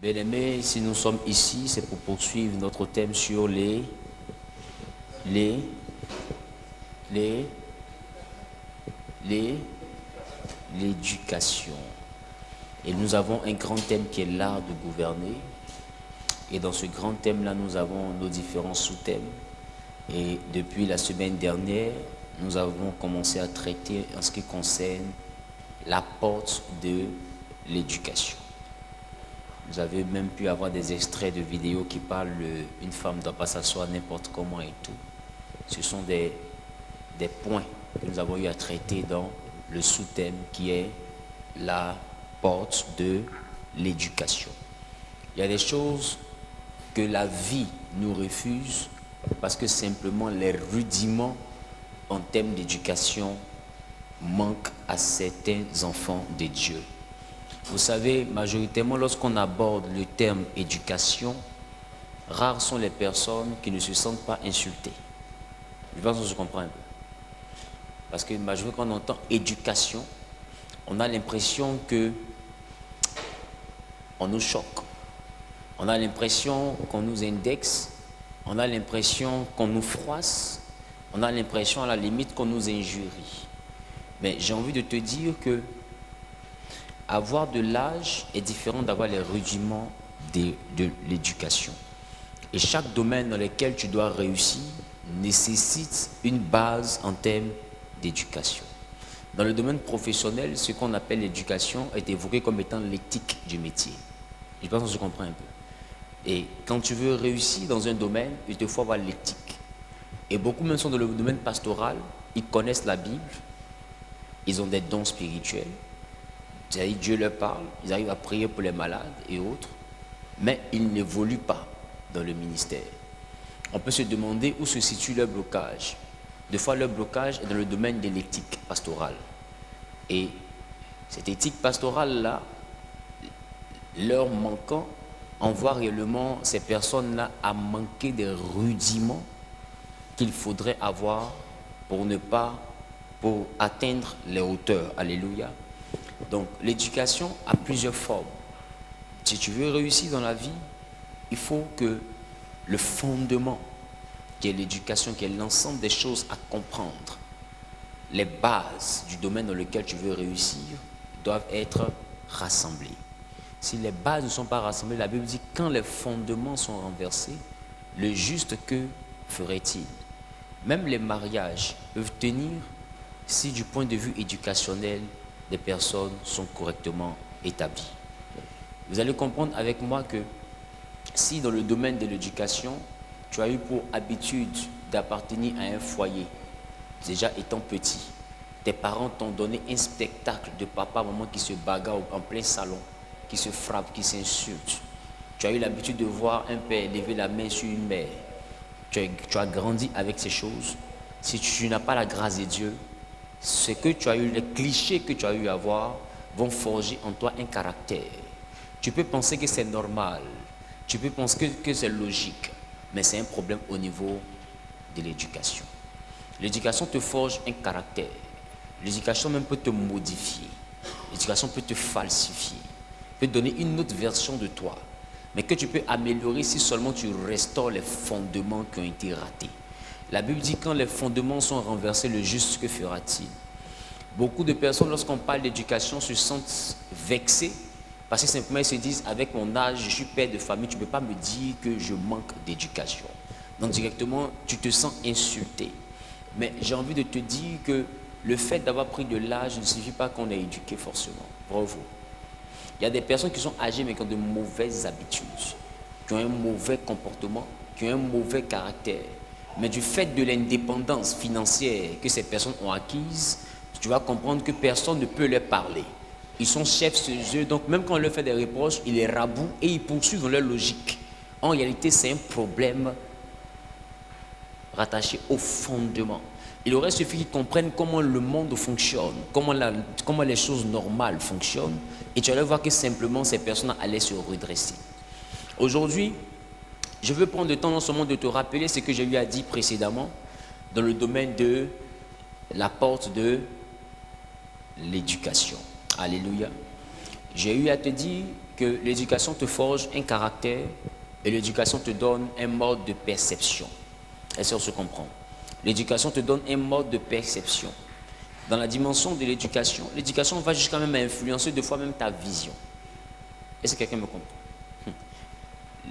Bien-aimés, si nous sommes ici, c'est pour poursuivre notre thème sur les, l'éducation. Et nous avons un grand thème qui est l'art de gouverner. Et dans ce grand thème-là, nous avons nos différents sous-thèmes. Et depuis la semaine dernière, nous avons commencé à traiter en ce qui concerne la porte de l'éducation. Vous avez même pu avoir des extraits de vidéos qui parlent une femme ne doit pas s'asseoir n'importe comment et tout. Ce sont des points que nous avons eu à traiter dans le sous-thème qui est la porte de l'éducation. Il y a des choses que la vie nous refuse parce que simplement les rudiments en termes d'éducation manquent à certains enfants de Dieu. Vous savez, majoritairement, lorsqu'on aborde le terme éducation, rares sont les personnes qui ne se sentent pas insultées. Je pense que je comprends un peu. Parce que majoritairement, quand on entend éducation, on a l'impression que on nous choque. On a l'impression qu'on nous indexe. On a l'impression qu'on nous froisse. On a l'impression, à la limite, qu'on nous injurie. Mais j'ai envie de te dire que avoir de l'âge est différent d'avoir les rudiments de l'éducation. Et chaque domaine dans lequel tu dois réussir nécessite une base en termes d'éducation. Dans le domaine professionnel, ce qu'on appelle l'éducation est évoqué comme étant l'éthique du métier. Je pense que je comprends un peu. Et quand tu veux réussir dans un domaine, il te faut avoir l'éthique. Et beaucoup même sont dans le domaine pastoral, ils connaissent la Bible, ils ont des dons spirituels, Dieu leur parle, ils arrivent à prier pour les malades et autres, mais ils n'évoluent pas dans le ministère. On peut se demander où se situe leur blocage. Des fois, leur blocage est dans le domaine de l'éthique pastorale. Et cette éthique pastorale-là, leur manquant, envoie réellement ces personnes-là à manquer des rudiments qu'il faudrait avoir pour atteindre les hauteurs. Alléluia. Donc, l'éducation a plusieurs formes. Si tu veux réussir dans la vie, il faut que le fondement, qui est l'éducation, qui est l'ensemble des choses à comprendre, les bases du domaine dans lequel tu veux réussir, doivent être rassemblées. Si les bases ne sont pas rassemblées, la Bible dit que quand les fondements sont renversés, le juste que ferait-il? Même les mariages peuvent tenir si du point de vue éducationnel, les personnes sont correctement établies. Vous allez comprendre avec moi que si dans le domaine de l'éducation, tu as eu pour habitude d'appartenir à un foyer, déjà étant petit, tes parents t'ont donné un spectacle de papa, maman qui se bagarrent en plein salon, qui se frappent, qui s'insultent. Tu as eu l'habitude de voir un père lever la main sur une mère. Tu as grandi avec ces choses. Si tu n'as pas la grâce de Dieu, ce que tu as eu, les clichés que tu as eu à voir vont forger en toi un caractère. Tu peux penser que c'est normal, tu peux penser que c'est logique, mais c'est un problème au niveau de l'éducation. L'éducation te forge un caractère. L'éducation même peut te modifier. L'éducation peut te falsifier, peut te donner une autre version de toi, mais que tu peux améliorer si seulement tu restaures les fondements qui ont été ratés. La Bible dit quand les fondements sont renversés, le juste, que fera-t-il? Beaucoup de personnes, lorsqu'on parle d'éducation, se sentent vexées parce que simplement ils se disent, avec mon âge, je suis père de famille, tu ne peux pas me dire que je manque d'éducation. Donc directement, tu te sens insulté. Mais j'ai envie de te dire que le fait d'avoir pris de l'âge ne signifie pas qu'on est éduqué forcément. Bravo. Il y a des personnes qui sont âgées mais qui ont de mauvaises habitudes, qui ont un mauvais comportement, qui ont un mauvais caractère. Mais du fait de l'indépendance financière que ces personnes ont acquise, tu vas comprendre que personne ne peut leur parler. Ils sont chefs chez eux, donc même quand on leur fait des reproches, ils les rabouent et ils poursuivent dans leur logique. En réalité, c'est un problème rattaché au fondement. Il aurait suffi qu'ils comprennent comment le monde fonctionne, comment les choses normales fonctionnent, et tu allais voir que simplement ces personnes allaient se redresser. Aujourd'hui, je veux prendre le temps non seulement de te rappeler ce que j'ai eu à dire précédemment dans le domaine de la porte de l'éducation. Alléluia. J'ai eu à te dire que l'éducation te forge un caractère et l'éducation te donne un mode de perception. Est-ce qu'on se comprend? L'éducation te donne un mode de perception. Dans la dimension de l'éducation va jusqu'à même influencer deux fois même ta vision. Est-ce que quelqu'un me comprend?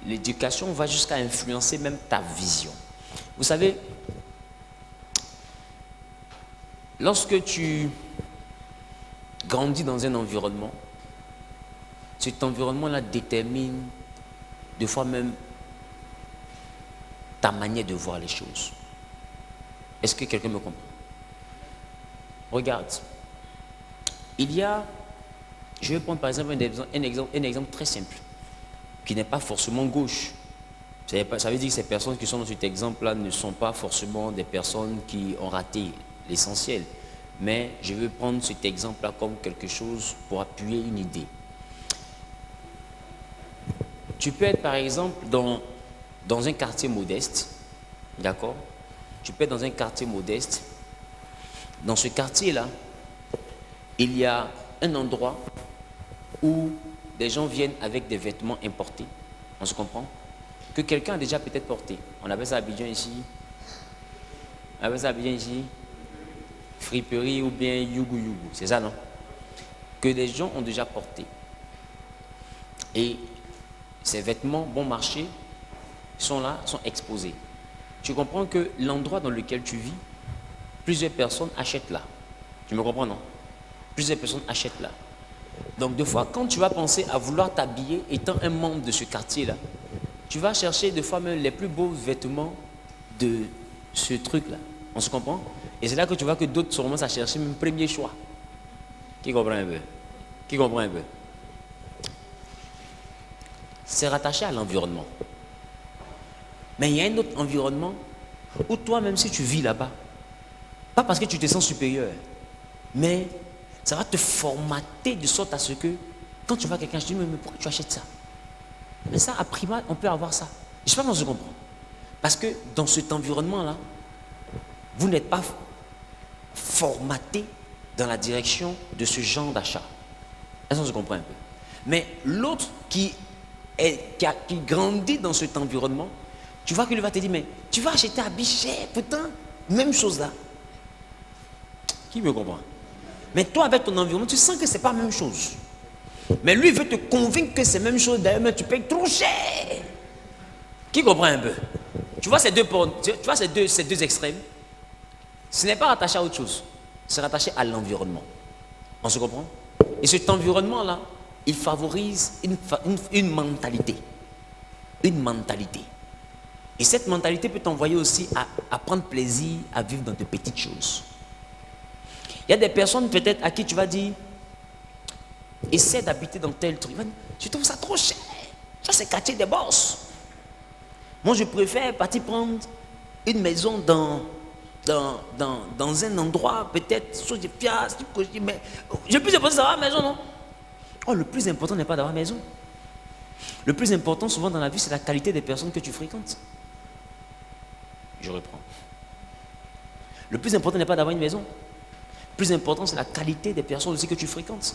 L'éducation va jusqu'à influencer même ta vision. Vous savez, lorsque tu grandis dans un environnement, cet environnement-là détermine deux fois même ta manière de voir les choses. Est-ce que quelqu'un me comprend? Regarde, je vais prendre par exemple un exemple très simple, qui n'est pas forcément gauche. Ça veut dire que ces personnes qui sont dans cet exemple-là ne sont pas forcément des personnes qui ont raté l'essentiel. Mais je veux prendre cet exemple-là comme quelque chose pour appuyer une idée. Tu peux être par exemple dans un quartier modeste, d'accord? Tu peux être dans un quartier modeste. Dans ce quartier-là, il y a un endroit où des gens viennent avec des vêtements importés. On se comprend? Que quelqu'un a déjà peut-être porté. On appelle ça à Abidjan ici. On appelle ça à Abidjan ici. Friperie ou bien yougou yougou. C'est ça, non? Que des gens ont déjà porté. Et ces vêtements bon marché sont là, sont exposés. Tu comprends que l'endroit dans lequel tu vis, plusieurs personnes achètent là. Tu me comprends, non? Plusieurs personnes achètent là. Donc, deux fois, quand tu vas penser à vouloir t'habiller, étant un membre de ce quartier-là, tu vas chercher deux fois même les plus beaux vêtements de ce truc-là. On se comprend? Et c'est là que tu vois que d'autres se commencent à chercher même premier choix. Qui comprend un peu? Qui comprend un peu? C'est rattaché à l'environnement. Mais il y a un autre environnement où toi, même si tu vis là-bas, pas parce que tu te sens supérieur, mais ça va te formater de sorte à ce que quand tu vois quelqu'un, je te dis, mais pourquoi tu achètes ça? Mais ça, à prima, on peut avoir ça. Je ne sais pas comment je comprends. Parce que dans cet environnement-là, vous n'êtes pas formaté dans la direction de ce genre d'achat. Est-ce que je comprends un peu? Mais l'autre qui grandit dans cet environnement, tu vois qu'il va te dire, mais tu vas acheter à Bichet, pourtant, même chose là. Qui me comprend? Mais toi, avec ton environnement, tu sens que ce n'est pas la même chose. Mais lui, il veut te convaincre que c'est la même chose, d'ailleurs, mais tu payes trop cher. Qui comprend un peu? Tu vois ces deux extrêmes? Ce n'est pas rattaché à autre chose. C'est rattaché à l'environnement. On se comprend? Et cet environnement-là, il favorise une mentalité. Une mentalité. Et cette mentalité peut t'envoyer aussi à prendre plaisir à vivre dans de petites choses. Il y a des personnes peut-être à qui tu vas dire, essaie d'habiter dans tel truc. Je trouve ça trop cher. Ça, c'est quartier des boss. Moi, je préfère partir prendre une maison dans un endroit, peut-être, sur des pièces, mais le plus important, c'est d'avoir une maison, non? Oh, le plus important n'est pas d'avoir une maison. Le plus important, souvent dans la vie, c'est la qualité des personnes que tu fréquentes. Je reprends. Le plus important n'est pas d'avoir une maison. Le plus important, c'est la qualité des personnes aussi que tu fréquentes.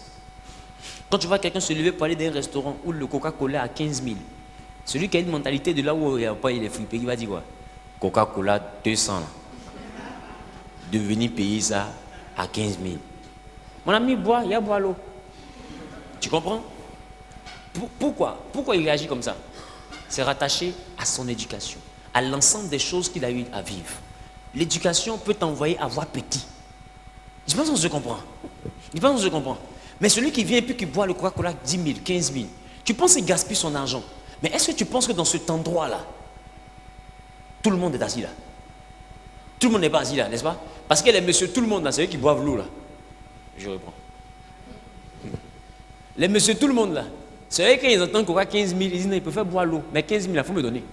Quand tu vois quelqu'un se lever pour aller dans un restaurant où le Coca-Cola à 15 000, celui qui a une mentalité de là où il n'y a pas les friperies, il va dire quoi? Coca-Cola 200. De venir payer ça à 15 000. Mon ami boit, il y a boit l'eau. Tu comprends? Pourquoi il réagit comme ça? C'est rattaché à son éducation, à l'ensemble des choses qu'il a eu à vivre. L'éducation peut t'envoyer à voir petit. Je pense qu'on se comprend. Je pense qu'on se comprend. Mais celui qui vient et puis qui boit le Coca-Cola 10 000, 15 000, tu penses qu'il gaspille son argent. Mais est-ce que tu penses que dans cet endroit-là, tout le monde est assis là? Tout le monde n'est pas assis là, n'est-ce pas? Parce que les messieurs, tout le monde là, c'est eux qui boivent l'eau là. Je reprends. Les messieurs, tout le monde là, c'est eux quand ils entendent Coca 15 000, ils disent non, ils préfèrent boire l'eau. Mais 15 000, il faut me donner.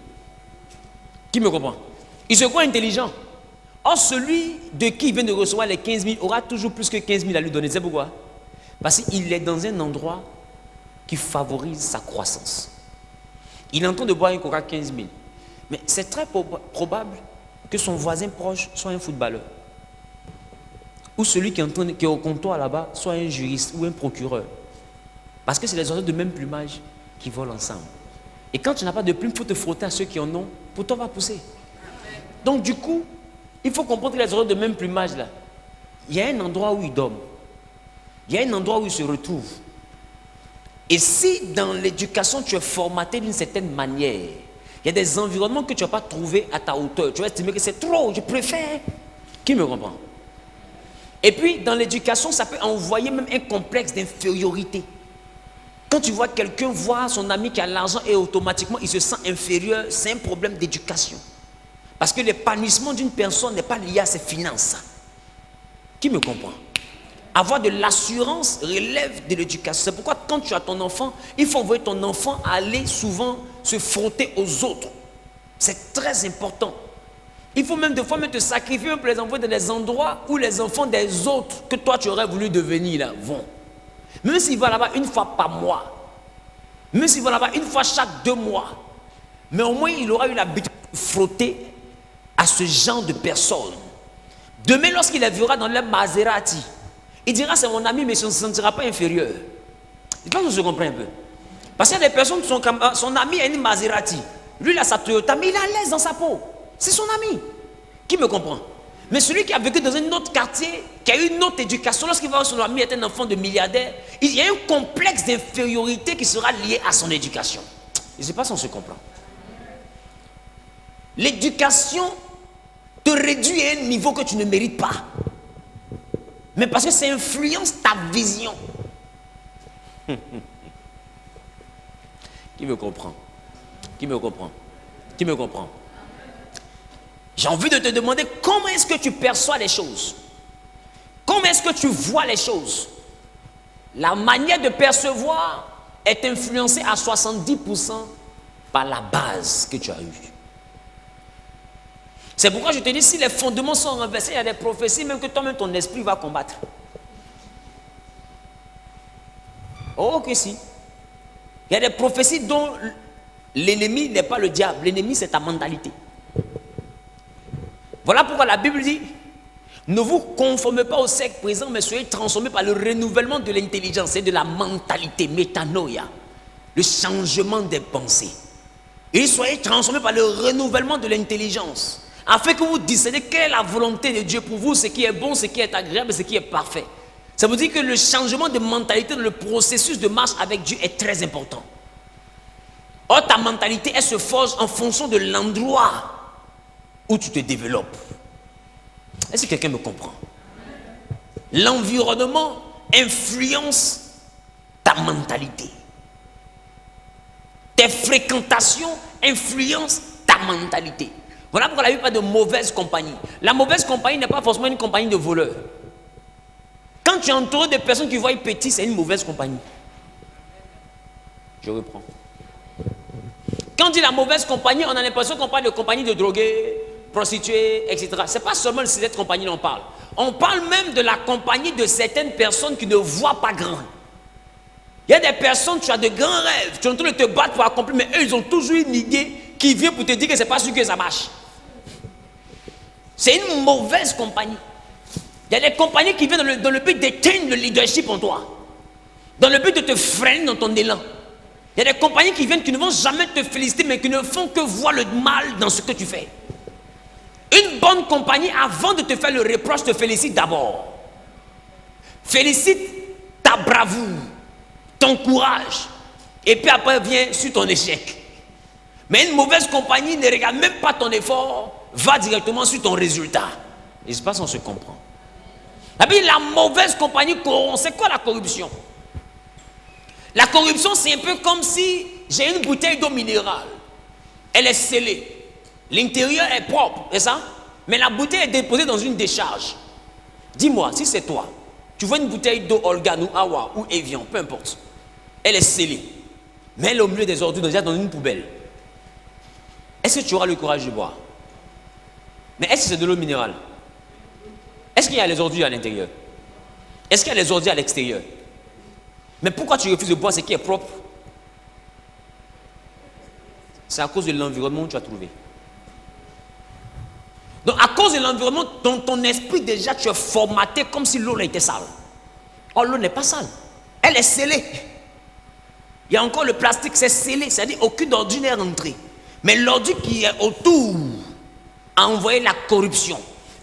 Qui me comprend? Ils se croient intelligents. Or, celui de qui il vient de recevoir les 15 000 aura toujours plus que 15 000 à lui donner. C'est pourquoi? Parce qu'il est dans un endroit qui favorise sa croissance. Il est en train de boire un Coca 15 000. Mais c'est très probable que son voisin proche soit un footballeur. Ou celui qui est au comptoir là-bas soit un juriste ou un procureur. Parce que c'est les oiseaux de même plumage qui volent ensemble. Et quand tu n'as pas de plumes, il faut te frotter à ceux qui en ont, pour toi va pousser. Donc du coup, il faut comprendre que les oiseaux de même plumage là, il y a un endroit où ils dorment. Il y a un endroit où ils se retrouvent. Et si dans l'éducation tu es formaté d'une certaine manière, il y a des environnements que tu ne vas pas trouver à ta hauteur. Tu vas estimer que c'est trop, je préfère. Qui me comprend? Et puis dans l'éducation, ça peut envoyer même un complexe d'infériorité. Quand tu vois quelqu'un voir son ami qui a l'argent et automatiquement il se sent inférieur, c'est un problème d'éducation. Parce que l'épanouissement d'une personne n'est pas lié à ses finances. Qui me comprend? Avoir de l'assurance relève de l'éducation. C'est pourquoi quand tu as ton enfant, il faut envoyer ton enfant aller souvent se frotter aux autres. C'est très important. Il faut même des fois te sacrifier pour les envoyer dans des endroits où les enfants des autres que toi tu aurais voulu devenir là vont. Même s'il va là-bas une fois par mois, même s'il va là-bas une fois chaque 2 mois, mais au moins il aura eu l'habitude de frotter à ce genre de personnes. Demain, lorsqu'il les verra dans leur Maserati, il dira c'est mon ami, mais il ne se sentira pas inférieur. Je pense que je comprends un peu. Parce qu'il y a des personnes qui sont comme son ami a une Maserati. Lui, il a sa Toyota, mais il est à l'aise dans sa peau. C'est son ami. Qui me comprend? Mais celui qui a vécu dans un autre quartier, qui a eu une autre éducation, lorsqu'il va voir son ami être un enfant de milliardaire, il y a un complexe d'infériorité qui sera lié à son éducation. Je ne sais pas si on se comprend. L'éducation te réduit à un niveau que tu ne mérites pas. Mais parce que ça influence ta vision. Qui me comprend? Qui me comprend? Qui me comprend? J'ai envie de te demander comment est-ce que tu perçois les choses? Comment est-ce que tu vois les choses? La manière de percevoir est influencée à 70% par la base que tu as eue. C'est pourquoi je te dis, si les fondements sont renversés, il y a des prophéties même que toi-même ton esprit va combattre. Oh que si. Il y a des prophéties dont l'ennemi n'est pas le diable, l'ennemi c'est ta mentalité. Voilà pourquoi la Bible dit, ne vous conformez pas au siècle présent, mais soyez transformés par le renouvellement de l'intelligence et de la mentalité, métanoïa, le changement des pensées. Et soyez transformés par le renouvellement de l'intelligence, afin que vous discerniez quelle est la volonté de Dieu pour vous, ce qui est bon, ce qui est agréable, ce qui est parfait. Ça veut dire que le changement de mentalité, le processus de marche avec Dieu est très important. Or, ta mentalité, elle se forge en fonction de l'endroit où tu te développes. Est-ce que quelqu'un me comprend? L'environnement influence ta mentalité. Tes fréquentations influencent ta mentalité. Voilà pourquoi il n'y a pas de mauvaise compagnie. La mauvaise compagnie n'est pas forcément une compagnie de voleurs. Quand tu es entouré de personnes qui voient petit, c'est une mauvaise compagnie. Je reprends. Quand on dit la mauvaise compagnie, on a l'impression qu'on parle de compagnie de drogués, prostituées, etc. Ce n'est pas seulement de cette compagnie dont on parle. On parle même de la compagnie de certaines personnes qui ne voient pas grand. Il y a des personnes, tu as de grands rêves, tu es en train de te battre pour accomplir, mais eux, ils ont toujours une idée qui vient pour te dire que ce n'est pas sûr que ça marche. C'est une mauvaise compagnie. Il y a des compagnies qui viennent dans le but d'éteindre le leadership en toi, dans le but de te freiner dans ton élan. Il y a des compagnies qui viennent qui ne vont jamais te féliciter, mais qui ne font que voir le mal dans ce que tu fais. Une bonne compagnie, avant de te faire le reproche, te félicite d'abord. Félicite ta bravoure, ton courage, et puis après vient sur ton échec. Mais une mauvaise compagnie ne regarde même pas ton effort, va directement sur ton résultat. Et je ne sais pas si on se comprend. Et puis la mauvaise compagnie corrompt. C'est quoi la corruption? La corruption, c'est un peu comme si j'ai une bouteille d'eau minérale. Elle est scellée. L'intérieur est propre, c'est ça? Mais la bouteille est déposée dans une décharge. Dis-moi, si c'est toi, tu vois une bouteille d'eau Olga ou Awa ou Evian, peu importe. Elle est scellée. Mais elle est au milieu des ordures, déjà dans une poubelle. Est-ce que tu auras le courage de boire? Mais est-ce que c'est de l'eau minérale? Est-ce qu'il y a les ordures à l'intérieur? Est-ce qu'il y a les ordures à l'extérieur? Mais pourquoi tu refuses de boire ce qui est propre? C'est à cause de l'environnement que tu as trouvé. Donc à cause de l'environnement, dans ton esprit déjà tu es formaté comme si l'eau était sale. Or l'eau n'est pas sale. Elle est scellée. Il y a encore le plastique, c'est scellé, c'est-à-dire aucune ordure n'est rentrée. Mais l'ordure qui est autour a envoyé la corruption.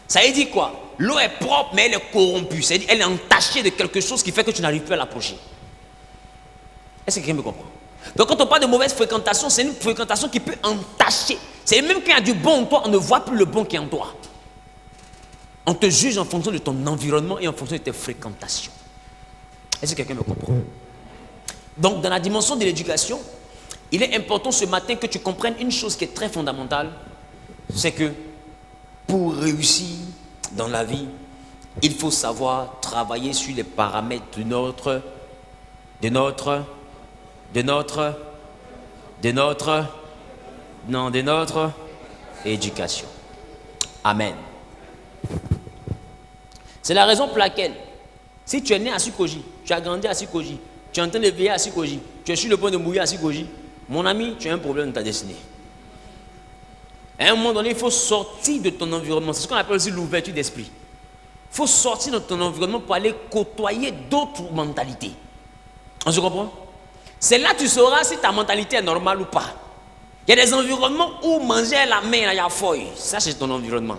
Ça veut dire quoi? L'eau est propre, mais elle est corrompue. C'est-à-dire elle est entachée de quelque chose qui fait que tu n'arrives plus à l'approcher. Est-ce que quelqu'un me comprend? Donc quand on parle de mauvaise fréquentation, c'est une fréquentation qui peut entacher. C'est même qu'il y a du bon en toi, on ne voit plus le bon qui est en toi. On te juge en fonction de ton environnement et en fonction de tes fréquentations. Est-ce que quelqu'un me comprend? Donc dans la dimension de l'éducation, il est important ce matin que tu comprennes une chose qui est très fondamentale. C'est que pour réussir dans la vie, il faut savoir travailler sur les paramètres de notre éducation. Amen. C'est la raison pour laquelle, si tu es né à Sikoji, tu as grandi à Sikoji, tu es en train de veiller à Sikoji, tu es sur le point de mourir à Sikoji, mon ami, tu as un problème dans ta destinée. À un moment donné, il faut sortir de ton environnement. C'est ce qu'on appelle aussi l'ouverture d'esprit. Il faut sortir de ton environnement pour aller côtoyer d'autres mentalités. On se comprend? C'est là que tu sauras si ta mentalité est normale ou pas. Il y a des environnements où manger à la main, il y a feuille. Ça, c'est ton environnement.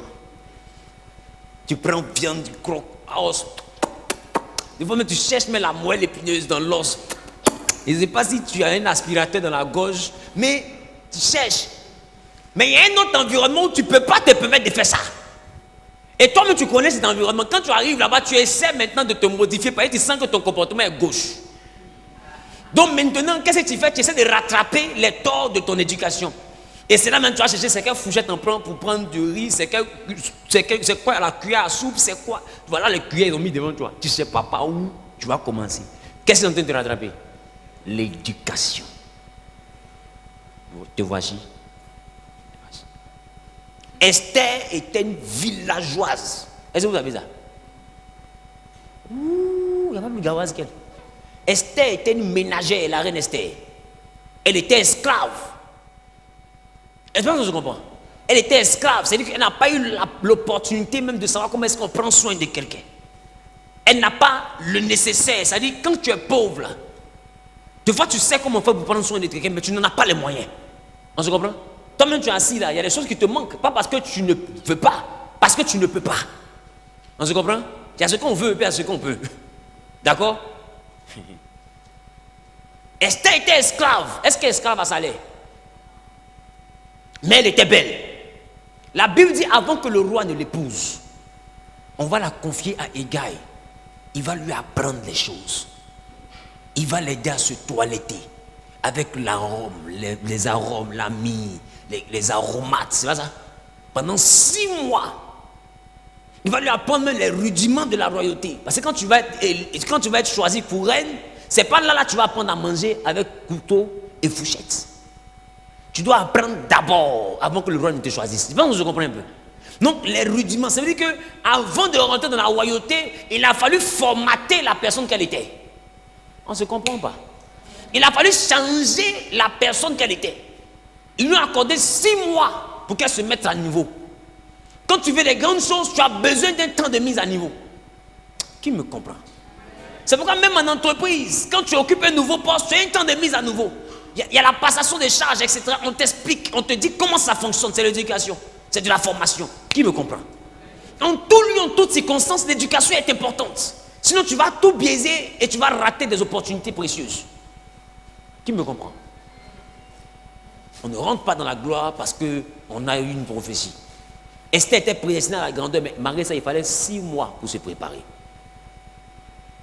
Tu prends viande, tu croques, os. Des fois, même tu cherches même la moelle épineuse dans l'os. Je ne sais pas si tu as un aspirateur dans la gorge, mais tu cherches. Mais il y a un autre environnement où tu ne peux pas te permettre de faire ça. Et toi-même, tu connais cet environnement. Quand tu arrives là-bas, tu essaies maintenant de te modifier parce que tu sens que ton comportement est gauche. Donc maintenant, qu'est-ce que tu fais? Tu essaies de rattraper les torts de ton éducation. Et c'est là même que tu vas chercher, c'est quelle fourchette on prend pour prendre du riz, c'est quoi la cuillère à soupe, c'est quoi? Voilà les cuillères ils ont mis devant toi. Tu ne sais pas par où tu vas commencer. Qu'est-ce qui est en train de te rattraper? L'éducation. Te voici. Esther était une villageoise. Est-ce que vous avez ça? Ouh, il n'y a pas plus gawaise qu'elle. Esther était une ménagère, la reine Esther. Elle était esclave. Est-ce que je comprends? Elle était esclave, c'est-à-dire qu'elle n'a pas eu l'opportunité même de savoir comment est-ce qu'on prend soin de quelqu'un. Elle n'a pas le nécessaire, c'est-à-dire quand tu es pauvre, là, des fois tu sais comment faire pour prendre soin de quelqu'un, mais tu n'en as pas les moyens. On se comprend? Toi-même tu es assis là, il y a des choses qui te manquent, pas parce que tu ne veux pas, parce que tu ne peux pas. On se comprend? Il y a ce qu'on veut et puis il y a ce qu'on peut. D'accord? Esther était esclave. Est-ce qu'elle est esclave à salaire? Mais elle était belle. La Bible dit avant que le roi ne l'épouse, on va la confier à Hégaï. Il va lui apprendre les choses. Il va l'aider à se toiletter avec l'arôme, les arômes, la myrrhe, les aromates, c'est pas ça? Pendant 6 mois, il va lui apprendre même les rudiments de la royauté. Parce que quand tu vas être choisi pour reine, c'est pas là que tu vas apprendre à manger avec couteau et fourchette. Tu dois apprendre d'abord, avant que le roi ne te choisisse. Je pense que je comprends un peu. Donc les rudiments, ça veut dire qu'avant de rentrer dans la royauté, il a fallu formater la personne qu'elle était. On ne se comprend pas. Il a fallu changer la personne qu'elle était. Il lui a accordé 6 mois pour qu'elle se mette à niveau. Quand tu veux des grandes choses, tu as besoin d'un temps de mise à niveau. Qui me comprend? C'est pourquoi même en entreprise, quand tu occupes un nouveau poste, tu as un temps de mise à niveau. Il y a la passation des charges, etc. On t'explique, on te dit comment ça fonctionne. C'est l'éducation, c'est de la formation. Qui me comprend? En tout lieu, en toutes circonstances, l'éducation est importante. Sinon, tu vas tout biaiser et tu vas rater des opportunités précieuses. Qui me comprend? On ne rentre pas dans la gloire parce qu'on a eu une prophétie. Esther était prédestinée à la grandeur, mais malgré ça, il fallait 6 mois pour se préparer.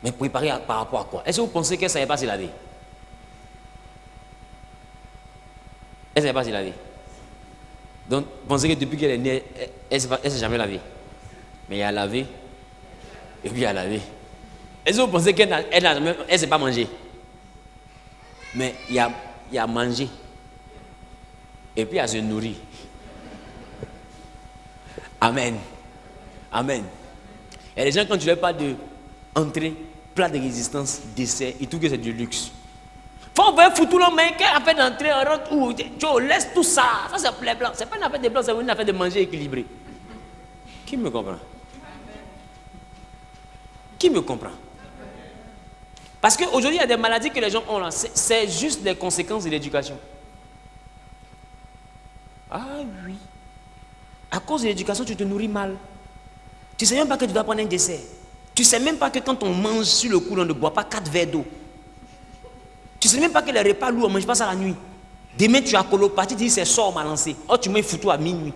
Mais préparer par rapport à quoi? Est-ce que vous pensez qu'elle ne savait pas se laver? Elle ne savait pas se laver. Donc, vous pensez que depuis qu'elle est née, elle ne s'est jamais lavée. Mais elle a lavé, et puis elle a lavé. Est-ce que vous pensez qu'elle ne sait pas manger? Mais il y a mangé. Et puis elle se nourrit. Amen. Amen. Et les gens, quand tu leur parles de entrée, plat de résistance, dessert, ils trouvent que c'est du luxe. Faut voir foutre le mec, qu'elle a fait d'entrée, on rentre où? Tu laisse tout ça. Ça, c'est les blancs. C'est pas une affaire de blancs, c'est une affaire de manger équilibré. Qui me comprend? Qui me comprend? Parce qu'aujourd'hui, il y a des maladies que les gens ont là. C'est juste des conséquences de l'éducation. Ah oui. À cause de l'éducation, tu te nourris mal. Tu ne sais même pas que tu dois prendre un dessert. Tu ne sais même pas que quand on mange sur le coup, on ne boit pas 4 verres d'eau. Tu ne sais même pas que les repas lourds, on ne mange pas ça la nuit. Demain, tu as colopathie, tu dis c'est sort m'a lancé. Oh, tu manges foutu à minuit.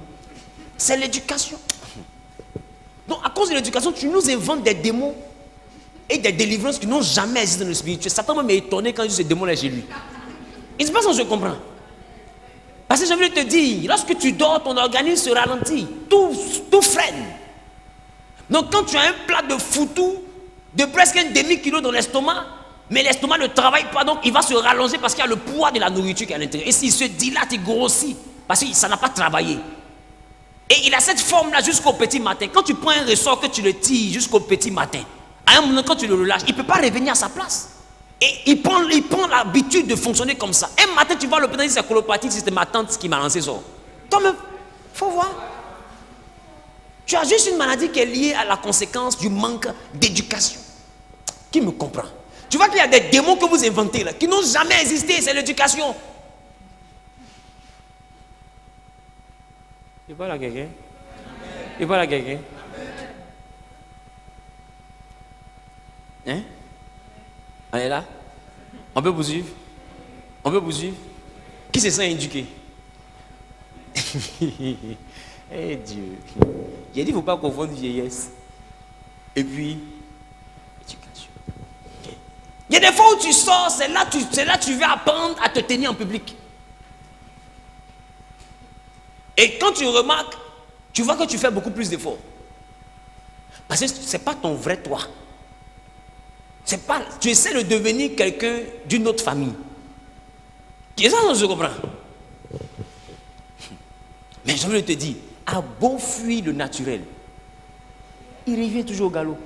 C'est l'éducation. Donc, à cause de l'éducation, tu nous inventes des démons et des délivrances qui n'ont jamais existé dans le spirituel. Satan m'a étonné quand il dit ce démon là chez lui. Il ne sait pas si je comprends. Parce que je voulais te dire, lorsque tu dors, ton organisme se ralentit. Tout freine. Donc, quand tu as un plat de foutu de presque un demi-kilo dans l'estomac, mais l'estomac ne travaille pas, donc il va se rallonger parce qu'il y a le poids de la nourriture qui est à l'intérieur. Et s'il se dilate, il grossit parce que ça n'a pas travaillé. Et il a cette forme-là jusqu'au petit matin. Quand tu prends un ressort que tu le tires jusqu'au petit matin, à un moment, quand tu le relâches, il ne peut pas revenir à sa place. Et il prend l'habitude de fonctionner comme ça. Un matin, tu vois l'hôpital, c'est colopathie, c'était ma tante qui m'a lancé ça. Toi-même, il faut voir. Tu as juste une maladie qui est liée à la conséquence du manque d'éducation. Qui me comprend? Tu vois qu'il y a des démons que vous inventez là, qui n'ont jamais existé, c'est l'éducation. Il parle à quelqu'un? Il parle à quelqu'un? Hein? On est là? On peut poursuivre? On peut poursuivre? Qui se sent éduqué? Eh Dieu! J'ai dit, il ne faut pas confondre vieillesse et puis éducation. Il y a des fois où tu sors, c'est là que tu vas apprendre à te tenir en public. Et quand tu remarques, tu vois que tu fais beaucoup plus d'efforts. Parce que ce n'est pas ton vrai toi. Tu essaies de devenir quelqu'un d'une autre famille. C'est ça que je comprends. Mais je veux te dire, à beau fuir le naturel, il revient toujours au galop.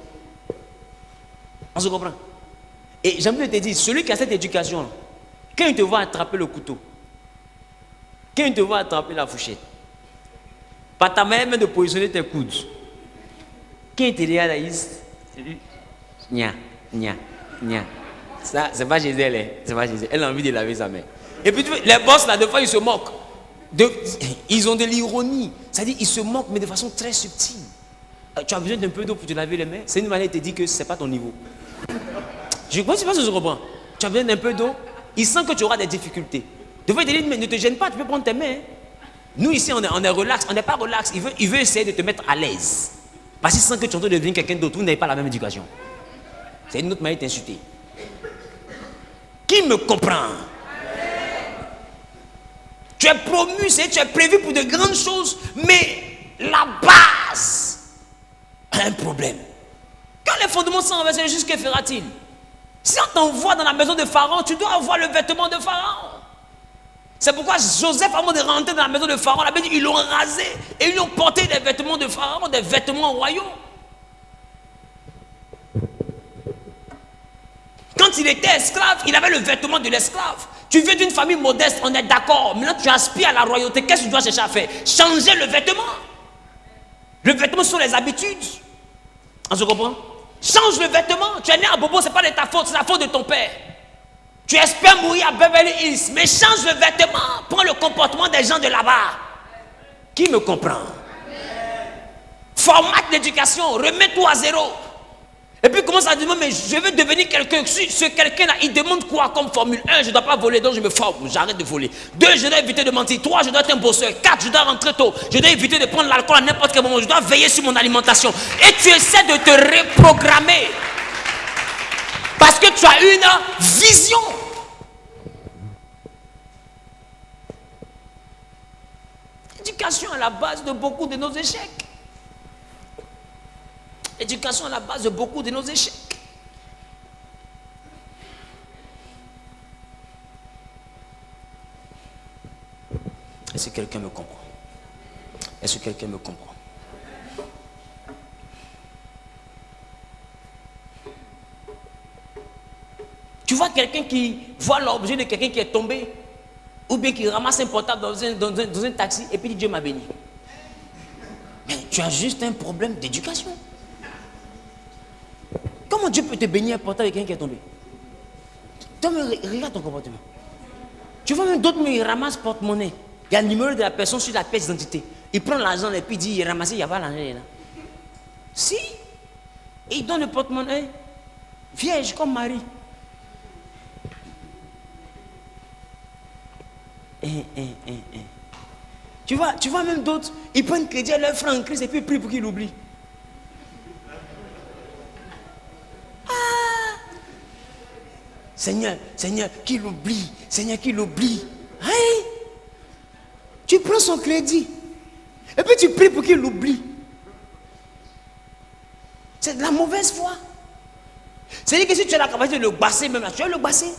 On se comprend. Et j'aimerais te dire, celui qui a cette éducation, quand il te voit attraper le couteau, quand il te voit attraper la fourchette, pas ta manière de positionner tes coudes, quand il te regarde, il dit, ça, c'est pas chez elle, hein. C'est pas chez elle. Elle a envie de laver sa main. Et puis les boss là, des fois ils se moquent. Ils ont de l'ironie. C'est-à-dire ils se moquent, mais de façon très subtile. Tu as besoin d'un peu d'eau pour te laver les mains. C'est une manière de te dire que ce n'est pas ton niveau. Je ne sais pas si je comprends. Tu as besoin d'un peu d'eau. Il sent que tu auras des difficultés. Des fois, il te dit, mais ne te gêne pas, tu peux prendre tes mains. Nous ici, on est relax. On n'est pas relax. Il veut essayer de te mettre à l'aise. Parce qu'il sent que tu es en train de devenir quelqu'un d'autre. Vous n'avez pas la même éducation. C'est une autre manière de t'insulter. Qui me comprend? Tu es promu, tu es prévu pour de grandes choses, mais la base a un problème. Quand les fondements sont renversés, juste que fera-t-il? Si on t'envoie dans la maison de Pharaon, tu dois avoir le vêtement de Pharaon. C'est pourquoi Joseph, avant de rentrer dans la maison de Pharaon, la Bible dit, ils l'ont rasé et ils lui ont porté des vêtements de Pharaon, des vêtements royaux. Quand il était esclave, il avait le vêtement de l'esclave. Tu viens d'une famille modeste, on est d'accord. Maintenant, tu aspires à la royauté. Qu'est-ce que tu dois chercher à faire? Changer le vêtement. Le vêtement sont les habitudes. On se comprend? Change le vêtement. Tu es né à Bobo, ce n'est pas de ta faute, c'est la faute de ton père. Tu espères mourir à Beverly Hills, mais change le vêtement. Prends le comportement des gens de là-bas. Qui me comprend? Formate l'éducation, remets-toi à zéro. Et puis commence à dire, mais je veux devenir quelqu'un. Ce quelqu'un-là, il demande quoi comme formule? 1, je ne dois pas voler, donc je me forme, j'arrête de voler. 2, je dois éviter de mentir. 3, je dois être un bosseur. 4, je dois rentrer tôt. Je dois éviter de prendre l'alcool à n'importe quel moment. Je dois veiller sur mon alimentation. Et tu essaies de te reprogrammer. Parce que tu as une vision. L'éducation est la base de beaucoup de nos échecs. L'éducation est la base de beaucoup de nos échecs. Est-ce que quelqu'un me comprend? Est-ce que quelqu'un me comprend? Tu vois quelqu'un qui voit l'objet de quelqu'un qui est tombé, ou bien qui ramasse un portable dans un taxi et puis dit Dieu m'a béni. Mais tu as juste un problème d'éducation. Comment Dieu peut te bénir un portable avec quelqu'un qui est tombé? Toi, regarde ton comportement. Tu vois même d'autres, mais ils ramassent porte-monnaie. Il y a le numéro de la personne sur la pièce d'identité. Il prend l'argent et puis il dit, il ramasse, il n'y a pas l'argent là. Si. Et il donne le porte-monnaie. Vierge comme Marie. Tu vois même d'autres, ils prennent crédit à leur frère en Christ et puis ils prient pour qu'il oublie. Seigneur, qu'il oublie. Seigneur, qu'il oublie. Hey! Tu prends son crédit. Et puis tu pries pour qu'il oublie. C'est de la mauvaise foi. C'est-à-dire que si tu as la capacité de le basser, même là, tu vas le basser.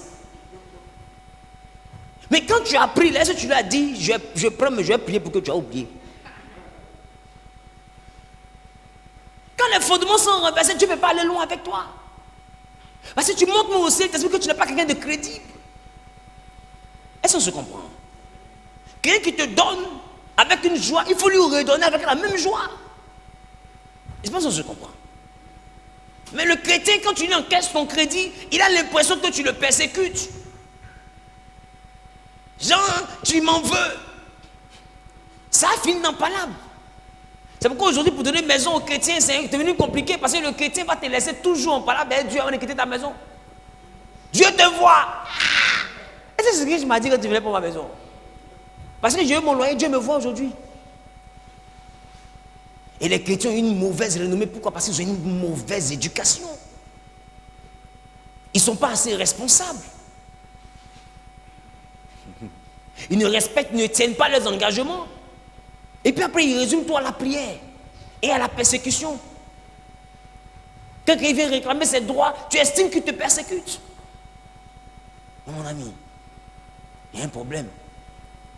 Mais quand tu as pris, là, est-ce que tu lui as dit, je prends, mais je vais prier pour que tu aies oublié. Quand les fondements sont renversés, tu ne peux pas aller loin avec toi. Parce que tu montres moi aussi, tu que tu n'es pas quelqu'un de crédible. Est-ce qu'on se comprend? Quelqu'un qui te donne avec une joie, il faut lui redonner avec la même joie. Je pense qu'on se comprend. Mais le chrétien, quand tu lui encaisses ton crédit, il a l'impression que tu le persécutes. Genre, tu m'en veux. Ça finit dans palabre. C'est pourquoi aujourd'hui, pour donner maison aux chrétiens, c'est devenu compliqué parce que le chrétien va te laisser toujours en palabre. Dieu va quitter ta maison. Dieu te voit. Est-ce que c'est ce que je m'as dit quand tu venais pour ma maison? Parce que j'ai eu mon loyer, Dieu me voit aujourd'hui. Et les chrétiens ont une mauvaise renommée. Pourquoi? Parce qu'ils ont une mauvaise éducation. Ils ne sont pas assez responsables. Ils ne respectent, ne tiennent pas leurs engagements. Et puis après, ils résument tout à la prière et à la persécution. Quand il vient réclamer ses droits, tu estimes qu'il te persécute. Mon ami, il y a un problème.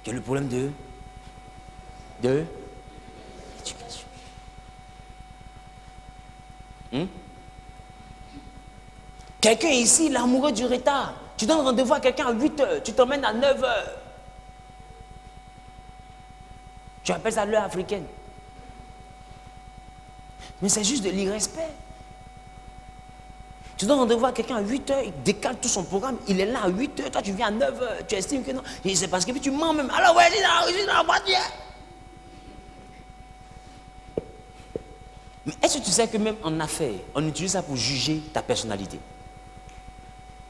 Qui est le problème de l'éducation. Quelqu'un ici, il est amoureux du retard. Tu donnes rendez-vous à quelqu'un à 8 heures, tu t'emmènes à 9 heures. Tu appelles ça l'heure africaine. Mais c'est juste de l'irrespect. Tu donnes rendez-vous à quelqu'un à 8 heures, il décale tout son programme, il est là à 8 heures, toi tu viens à 9 heures, tu estimes que non. Et c'est parce que tu mens même. Alors ouais, je suis dans la voiture. Mais est-ce que tu sais que même en affaires, on utilise ça pour juger ta personnalité?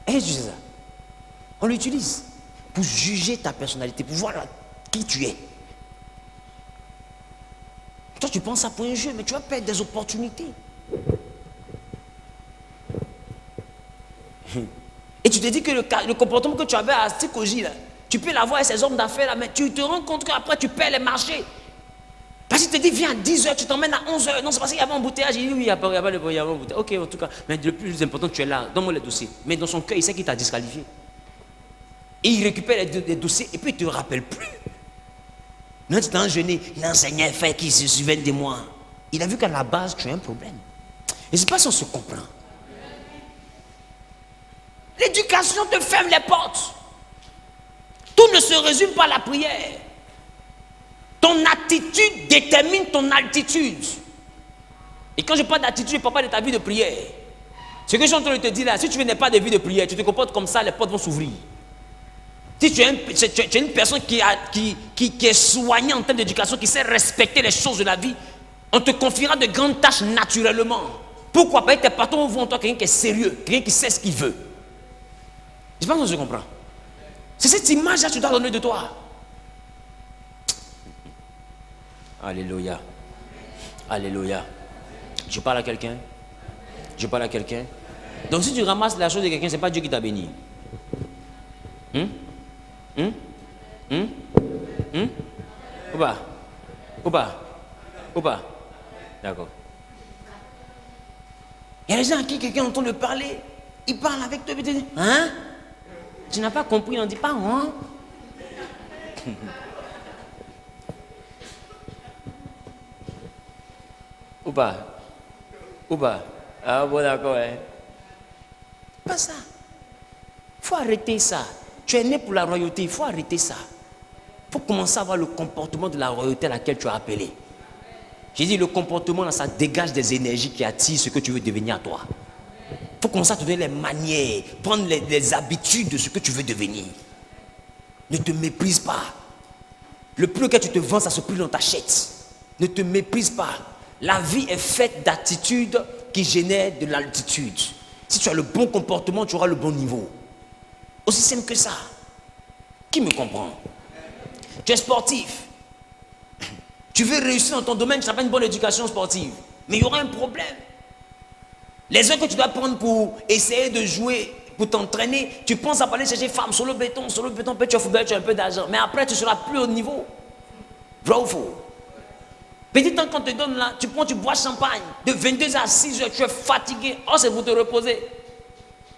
Est-ce que tu sais ça? On l'utilise pour juger ta personnalité, pour voir qui tu es. Toi, tu penses ça pour un jeu, mais tu vas perdre des opportunités. Et tu te dis que le comportement que tu avais à Tikoji, là, tu peux l'avoir avec ces hommes d'affaires, là, mais tu te rends compte qu'après, tu perds les marchés. Parce qu'il te dit, viens à 10 heures, tu t'emmènes à 11 heures. Non, c'est parce qu'il y avait un embouteillage. Il dit, oui, il y a pas de embouteillage. Ok, en tout cas, mais le plus important, tu es là. Donne-moi les dossiers. Mais dans son cœur, il sait qu'il t'a disqualifié. Et il récupère les dossiers et puis il ne te rappelle plus. Non, tu t'es enjeûné. L'enseignant fait qu'il se souvienne de moi. Il a vu qu'à la base, tu as un problème. Et c'est pas si on se comprend. L'éducation te ferme les portes. Tout ne se résume pas à la prière. Ton attitude détermine ton altitude. Et quand je parle d'attitude, je ne parle pas de ta vie de prière. Ce que je suis en train de te dire là, si tu n'as pas de vie de prière, tu te comportes comme ça, les portes vont s'ouvrir. Si tu es une personne qui est soignée en termes d'éducation, qui sait respecter les choses de la vie, on te confiera de grandes tâches naturellement. Pourquoi? Parce que tes patrons vont toi quelqu'un qui est sérieux, quelqu'un qui sait ce qu'il veut. Je pense que je comprends. C'est cette image-là que tu dois donner de toi. Alléluia. Alléluia. Je parle à quelqu'un. Je parle à quelqu'un. Donc si tu ramasses la chose de quelqu'un, ce n'est pas Dieu qui t'a béni. Ou pas. D'accord. Il y a des gens à qui quelqu'un entend le parler. Il parle avec toi et tu dis, hein? Tu n'as pas compris, on ne dit pas, hein? Ou pas. Ah bon, d'accord, hein? Pas ça. Il faut arrêter ça. Tu es né pour la royauté, il faut arrêter ça. Il faut commencer à avoir le comportement de la royauté à laquelle tu as appelé. J'ai dit, le comportement, là, ça dégage des énergies qui attirent ce que tu veux devenir à toi. Il faut commencer à te donner les manières, prendre les habitudes de ce que tu veux devenir. Ne te méprise pas. Le prix auquel tu te vends, ça se prix dont tu achètes. Ne te méprise pas. La vie est faite d'attitudes qui génèrent de l'altitude. Si tu as le bon comportement, tu auras le bon niveau. Aussi simple que ça. Qui me comprend? Tu es sportif. Tu veux réussir dans ton domaine, tu n'as pas une bonne éducation sportive. Mais il y aura un problème. Les heures que tu dois prendre pour essayer de jouer, pour t'entraîner, tu penses à aller chercher femme, sur le béton, peut-être tu as football, tu as un peu d'argent. Mais après, tu seras plus au niveau. Vrai ou faux? Petit temps qu'on te donne là, tu prends, tu bois champagne. De 22h à 6h, tu es fatigué. Oh, c'est pour te reposer.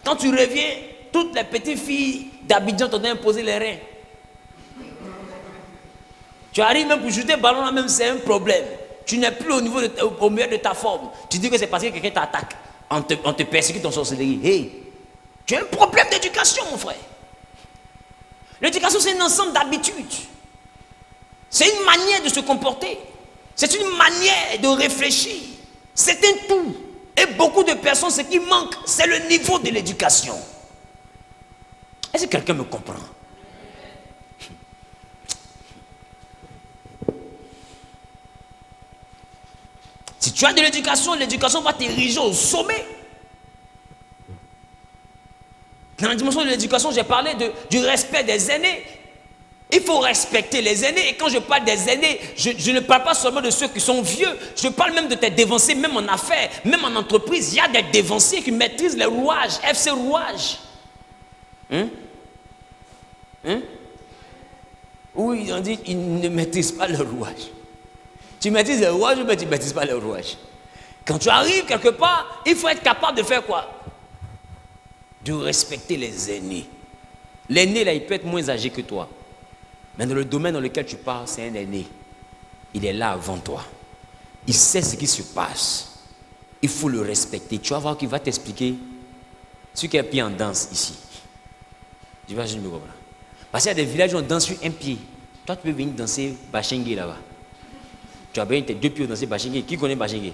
Quand tu reviens, toutes les petites filles d'Abidjan t'ont imposé les reins. Tu arrives même pour jeter le ballon là même, c'est un problème. Tu n'es plus au niveau au meilleur de ta forme. Tu dis que c'est parce que quelqu'un t'attaque. On te persécute en sorcellerie. Hey, tu as un problème d'éducation, mon frère. L'éducation, c'est un ensemble d'habitudes. C'est une manière de se comporter. C'est une manière de réfléchir. C'est un tout. Et beaucoup de personnes, ce qui manque, c'est le niveau de l'éducation. Est-ce que quelqu'un me comprend? Si tu as de l'éducation, l'éducation va t'ériger au sommet. Dans la dimension de l'éducation, j'ai parlé du respect des aînés. Il faut respecter les aînés. Et quand je parle des aînés, je ne parle pas seulement de ceux qui sont vieux. Je parle même de tes dévanciers, même en affaires, même en entreprise. Il y a des dévanciers qui maîtrisent les rouages, FC rouages. Oui, on dit qu'ils ne maîtrisent pas le rouage. Tu maîtrises le rouage, mais tu ne maîtrises pas le rouage. Quand tu arrives quelque part, il faut être capable de faire quoi? De respecter les aînés. L'aîné, là, il peut être moins âgé que toi. Mais dans le domaine dans lequel tu parles, c'est un aîné. Il est là avant toi. Il sait ce qui se passe. Il faut le respecter. Tu vas voir qu'il va t'expliquer ce qui est pied en danse ici. Tu vas juste me comprendre. Parce qu'il y a des villages où on danse sur un pied. Toi, tu peux venir danser Bachengue là-bas. Tu as besoin de tes deux pieds danser Bachengue. Qui connaît Bachengue?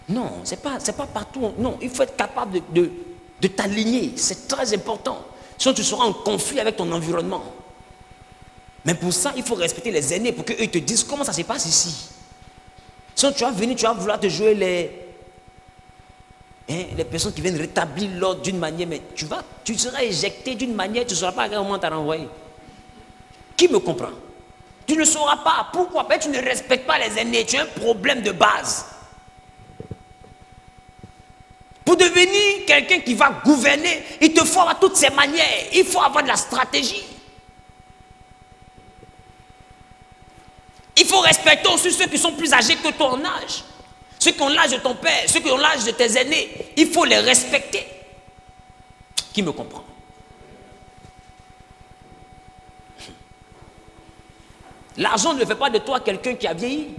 Non, c'est pas partout. Non, il faut être capable de t'aligner. C'est très important. Sinon, tu seras en conflit avec ton environnement. Mais pour ça, il faut respecter les aînés pour qu'eux te disent comment ça se passe ici. Sinon, tu vas venir, tu vas vouloir te jouer les personnes qui viennent rétablir l'ordre d'une manière, mais tu seras éjecté d'une manière, tu ne sauras pas à quel moment t'as renvoyé. Qui me comprend? Tu ne sauras pas. Pourquoi? Parce que tu ne respectes pas les aînés. Tu as un problème de base. Pour devenir quelqu'un qui va gouverner, il te faut avoir toutes ces manières. Il faut avoir de la stratégie. Il faut respecter aussi ceux qui sont plus âgés que toi en âge. Ceux qui ont l'âge de ton père, ceux qui ont l'âge de tes aînés. Il faut les respecter. Qui me comprend? L'argent ne fait pas de toi quelqu'un qui a vieilli.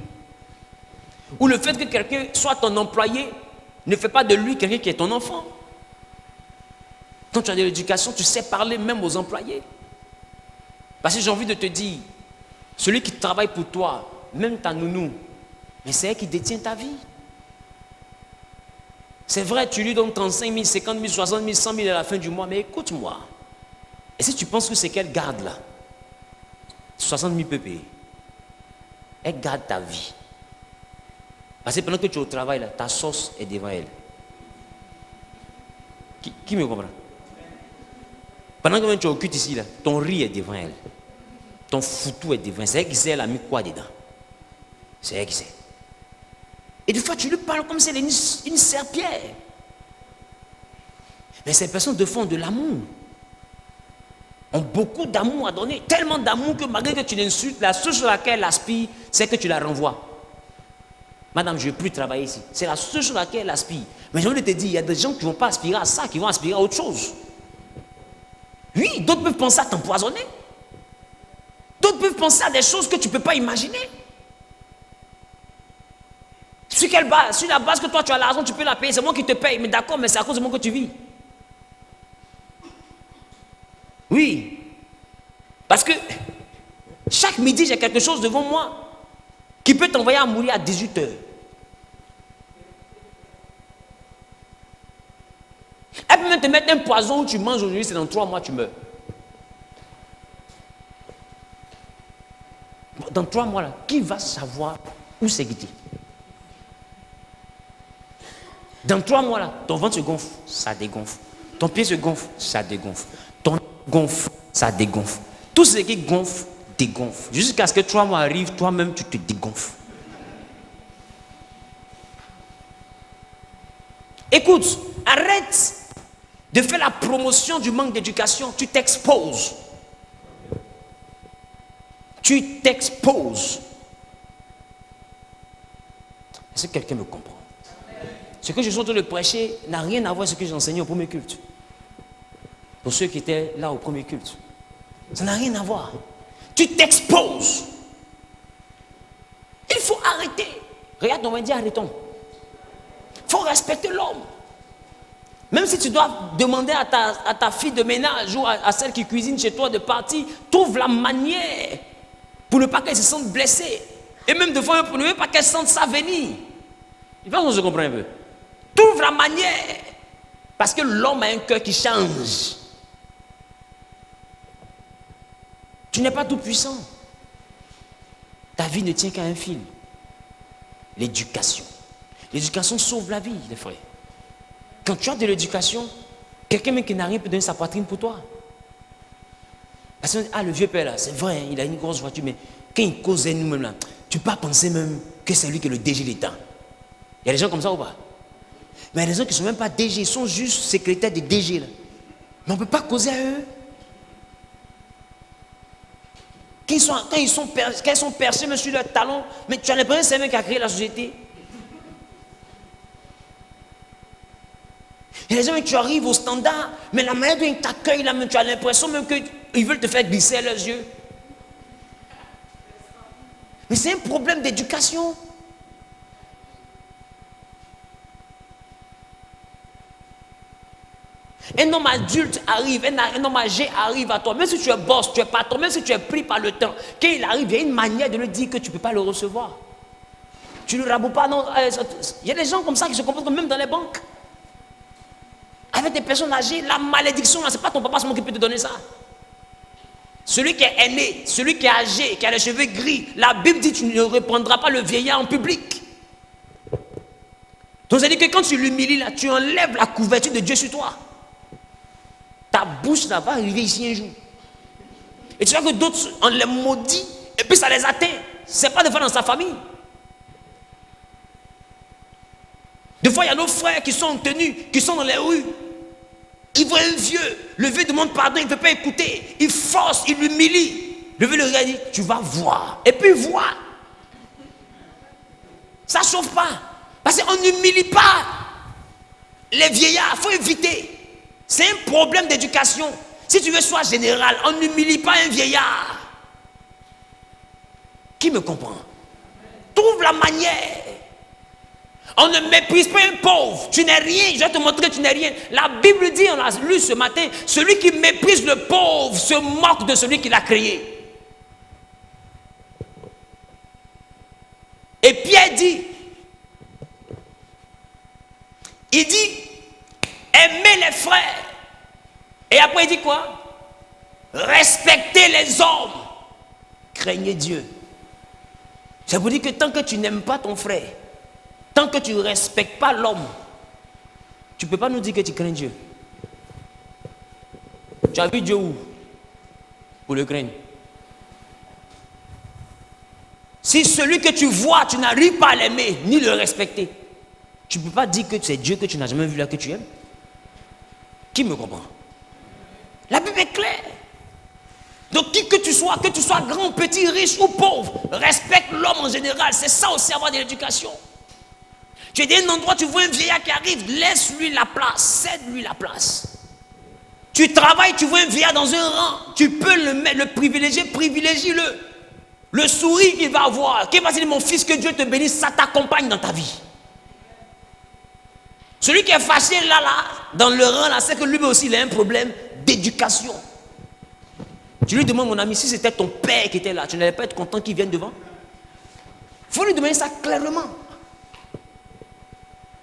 Ou le fait que quelqu'un soit ton employé ne fait pas de lui quelqu'un qui est ton enfant. Quand tu as de l'éducation, tu sais parler même aux employés. Parce que j'ai envie de te dire, celui qui travaille pour toi, même ta nounou, mais c'est elle qui détient ta vie. C'est vrai, tu lui donnes 35 000, 50 000, 60 000, 100 000 à la fin du mois, mais écoute-moi. Et si tu penses que c'est qu'elle garde là, 60 000 peut payer. Elle garde ta vie. Parce que pendant que tu es au travail, là, ta sauce est devant elle. Qui me comprend? Pendant que tu es au culte ici, là, ton riz est devant elle. Ton foutou est devant elle. C'est elle qui sait, elle a mis quoi dedans? C'est elle qui sait. Et des fois, tu lui parles comme si elle est une serpillère. Mais ces personnes te font de l'amour. Ont beaucoup d'amour à donner. Tellement d'amour que malgré que tu l'insultes, la seule chose à laquelle elle aspire, c'est que tu la renvoies. Madame, je ne veux plus travailler ici. C'est la seule chose à laquelle elle aspire. Mais j'ai envie de te dire, il y a des gens qui ne vont pas aspirer à ça, qui vont aspirer à autre chose. Oui, d'autres peuvent penser à t'empoisonner. D'autres peuvent penser à des choses que tu ne peux pas imaginer. Sur quelle base? Sur la base que toi tu as l'argent, tu peux la payer, c'est moi qui te paye. Mais d'accord, mais c'est à cause de moi que tu vis. Oui. Parce que chaque midi, j'ai quelque chose devant moi qui peut t'envoyer à mourir à 18h. mettre un poison où tu manges aujourd'hui, c'est dans 3 mois tu meurs. Dans 3 mois là, qui va savoir où c'est guidé? Dans 3 mois là, ton ventre se gonfle, ça dégonfle. Ton pied se gonfle, ça dégonfle. Ton gonfle, ça dégonfle. Tout ce qui gonfle, dégonfle. Jusqu'à ce que 3 mois arrivent, toi-même tu te dégonfles. Écoute, arrête de faire la promotion du manque d'éducation. Tu t'exposes. Tu t'exposes. Est-ce que quelqu'un me comprend? Ce que je suis en train de prêcher n'a rien à voir avec ce que j'ai enseigné au premier culte. Pour ceux qui étaient là au premier culte. Ça n'a rien à voir. Tu t'exposes. Il faut arrêter. Regarde, on va dire arrêtons. Il faut respecter l'homme. Même si tu dois demander à ta fille de ménage ou à celle qui cuisine chez toi de partir, trouve la manière pour ne pas qu'elle se sente blessée. Et même de fois, pour ne pas qu'elle sente ça venir. Je pense qu'on se comprend un peu. Trouve la manière. Parce que l'homme a un cœur qui change. Tu n'es pas tout puissant. Ta vie ne tient qu'à un fil. L'éducation. L'éducation sauve la vie, les frères. Quand tu as de l'éducation, quelqu'un même qui n'a rien peut donner sa poitrine pour toi. Parce que le vieux père là, c'est vrai, il a une grosse voiture, mais quand il causait nous-mêmes là, tu peux pas penser même que c'est lui qui est le DG de l'État. Il y a des gens comme ça ou pas? Mais il y a des gens qui ne sont même pas DG, ils sont juste secrétaires des DG là. Mais on ne peut pas causer à eux. Quand ils sont percés même sur leurs talons, mais tu as l'impression que c'est eux qui a créé la société. Il y a des gens qui tu arrives au standard, mais la manière dont ils t'accueillent là, tu as l'impression même qu'ils veulent te faire glisser à leurs yeux. Mais c'est un problème d'éducation. Un homme adulte arrive, un homme âgé arrive à toi, même si tu es boss, tu es patron, même si tu es pris par le temps, quand il arrive, il y a une manière de lui dire que tu ne peux pas le recevoir. Tu ne le raboues pas, non. Il y a des gens comme ça qui se comportent même dans les banques. Avec des personnes âgées, la malédiction, ce n'est pas ton papa seulement qui peut te donner ça. Celui qui est aîné, celui qui est âgé, qui a les cheveux gris, la Bible dit que tu ne reprendras pas le vieillard en public. Donc ça veut dire que quand tu l'humilies là, tu enlèves la couverture de Dieu sur toi. Ta bouche là va arriver ici un jour. Et tu vois que d'autres, on les maudit, et puis ça les atteint. Ce n'est pas de faire dans sa famille. Des fois, il y a nos frères qui sont en tenue, qui sont dans les rues. Ils voient un vieux. Le vieux demande pardon, il ne veut pas écouter. Il force, il l'humilie. Le vieux le regarde et dit, tu vas voir. Et puis voir. Ça ne chauffe pas. Parce qu'on n'humilie pas les vieillards. Il faut éviter. C'est un problème d'éducation. Si tu veux sois général, on n'humilie pas un vieillard. Qui me comprend? Trouve la manière. On ne méprise pas un pauvre. Tu n'es rien. Je vais te montrer que tu n'es rien. La Bible dit, on a lu ce matin, celui qui méprise le pauvre se moque de celui qui l'a créé. Et Pierre dit, il dit, aimez les frères. Et après il dit quoi? Respectez les hommes. Craignez Dieu. Ça veut dire que tant que tu n'aimes pas ton frère, tant que tu ne respectes pas l'homme, tu ne peux pas nous dire que tu crains Dieu. Tu as vu Dieu où? Pour le craindre. Si celui que tu vois, tu n'arrives pas à l'aimer, ni le respecter, tu ne peux pas dire que c'est Dieu que tu n'as jamais vu là que tu aimes. Qui me comprend? La Bible est claire. Donc qui que tu sois grand, petit, riche ou pauvre, respecte l'homme en général. C'est ça aussi avoir de l'éducation. Tu es dans un endroit, tu vois un vieillard qui arrive, laisse-lui la place, cède-lui la place. Tu travailles, tu vois un vieillard dans un rang, tu peux le privilégier, privilégie-le. Le sourire qu'il va avoir, qu'il va dire, mon fils, que Dieu te bénisse, ça t'accompagne dans ta vie. Celui qui est fâché là, dans le rang, là, c'est que lui aussi, il a un problème d'éducation. Tu lui demandes, mon ami, si c'était ton père qui était là, tu n'allais pas être content qu'il vienne devant? Il faut lui demander ça clairement.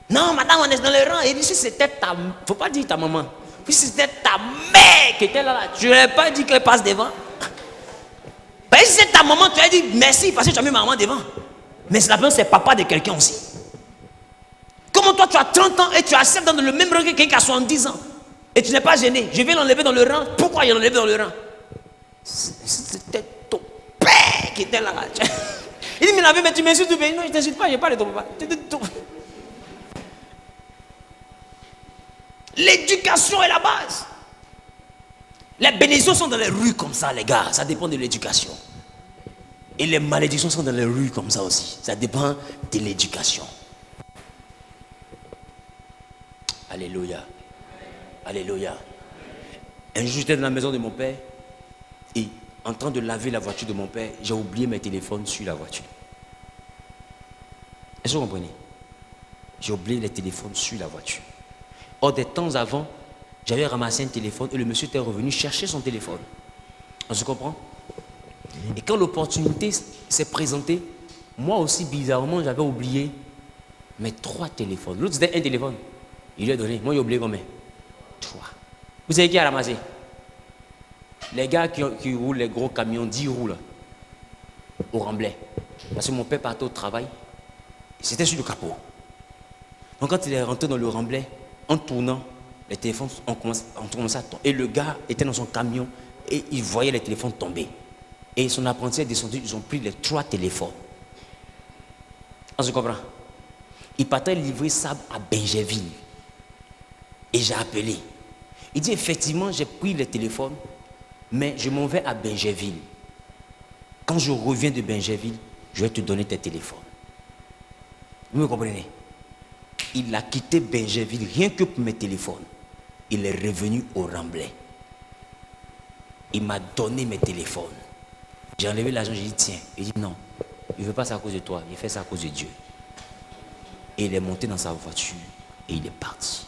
Non, madame, on est dans le rang. Et si c'était ta... Il ne faut pas dire ta maman. Puis si c'était ta mère qui était là, tu n'aurais pas dit qu'elle passe devant. Ben, si c'est ta maman, tu as dit merci parce que tu as mis maman devant. Mais c'est la personne, c'est papa de quelqu'un aussi. Comment toi tu as 30 ans et tu acceptes dans le même rang que quelqu'un qui a 70 ans et tu n'es pas gêné? Je vais l'enlever dans le rang. Pourquoi il l'enlever dans le rang? C'était ton père qui était là. Il dit, mais tu m'insultes, non, je ne t'insulte pas, je parle de ton papa. L'éducation est la base. Les bénédictions sont dans les rues comme ça, les gars. Ça dépend de l'éducation. Et les malédictions sont dans les rues comme ça aussi. Ça dépend de l'éducation. Alléluia. Alléluia. Un jour, j'étais dans la maison de mon père et en train de laver la voiture de mon père, j'ai oublié mes téléphones sur la voiture. Est-ce que vous comprenez? J'ai oublié les téléphones sur la voiture. Or, des temps avant, j'avais ramassé un téléphone et le monsieur était revenu chercher son téléphone. On se comprend? Et quand l'opportunité s'est présentée, moi aussi, bizarrement, j'avais oublié mes 3 téléphones. L'autre, c'était un téléphone. Il lui a donné. Moi, j'ai oublié combien? 3. Vous savez qui a ramassé? Les gars qui roulent les gros camions, 10 roues là, au Remblai. Parce que mon père partait au travail. C'était sur le capot. Donc quand il est rentré dans le Remblai, en tournant, les téléphones ont commencé à tomber. Et le gars était dans son camion et il voyait les téléphones tomber. Et son apprenti est descendu, ils ont pris les 3 téléphones. On se comprend? Il partait livrer ça à Benjerville. Et j'ai appelé. Il dit effectivement, j'ai pris les téléphones, mais je m'en vais à Benjerville. Quand je reviens de Benjerville, je vais te donner tes téléphones. Vous me comprenez? Il a quitté Benjerville rien que pour mes téléphones. Il est revenu au Remblai. Il m'a donné mes téléphones. J'ai enlevé l'argent, j'ai dit tiens. Il dit non, il ne veut pas ça à cause de toi, il fait ça à cause de Dieu. Et il est monté dans sa voiture et il est parti.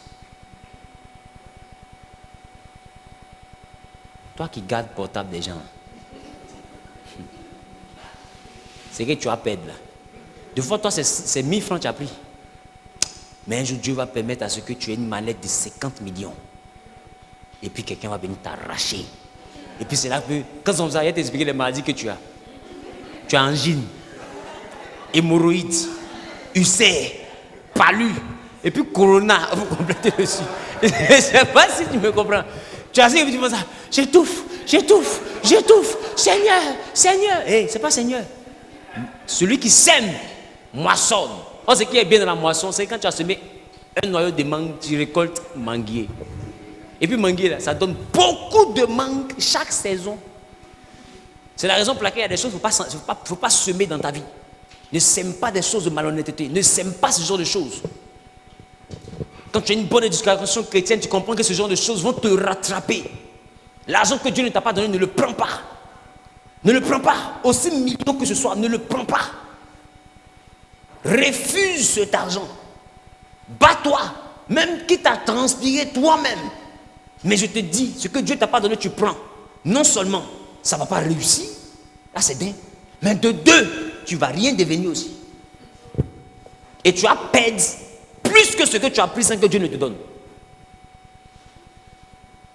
Toi qui gardes portable des gens, c'est que tu as perdu là. Deux fois, toi, c'est 1000 francs que tu as pris. Mais un jour, Dieu va permettre à ce que tu aies une mallette de 50 millions. Et puis quelqu'un va venir t'arracher. Et puis c'est là que, quand on va t'expliquer les maladies que tu as angine, hémorroïdes, ulcère, palu, et puis corona, vous complétez dessus. Je ne sais pas si tu me comprends. Tu as dit que tu fais ça, j'étouffe, Seigneur, Seigneur. Hey, c'est pas Seigneur. Celui qui sème, moissonne. Or, ce qui est bien dans la moisson, c'est quand tu as semé un noyau de mangue, tu récoltes manguier. Et puis manguier, là, ça donne beaucoup de mangue chaque saison. C'est la raison pour laquelle il y a des choses qu'il ne faut pas semer dans ta vie. Ne sème pas des choses de malhonnêteté. Ne sème pas ce genre de choses. Quand tu as une bonne éducation chrétienne, tu comprends que ce genre de choses vont te rattraper. L'argent que Dieu ne t'a pas donné, ne le prends pas. Ne le prends pas. Aussi million que ce soit, ne le prends pas. Refuse cet argent. Bats-toi. Même quitte à transpirer toi-même. Mais je te dis, ce que Dieu ne t'a pas donné, tu prends. Non seulement, ça ne va pas réussir. Là, c'est bien. Mais de 2, tu ne vas rien devenir aussi. Et tu as perdu plus que ce que tu as pris sans que Dieu ne te donne.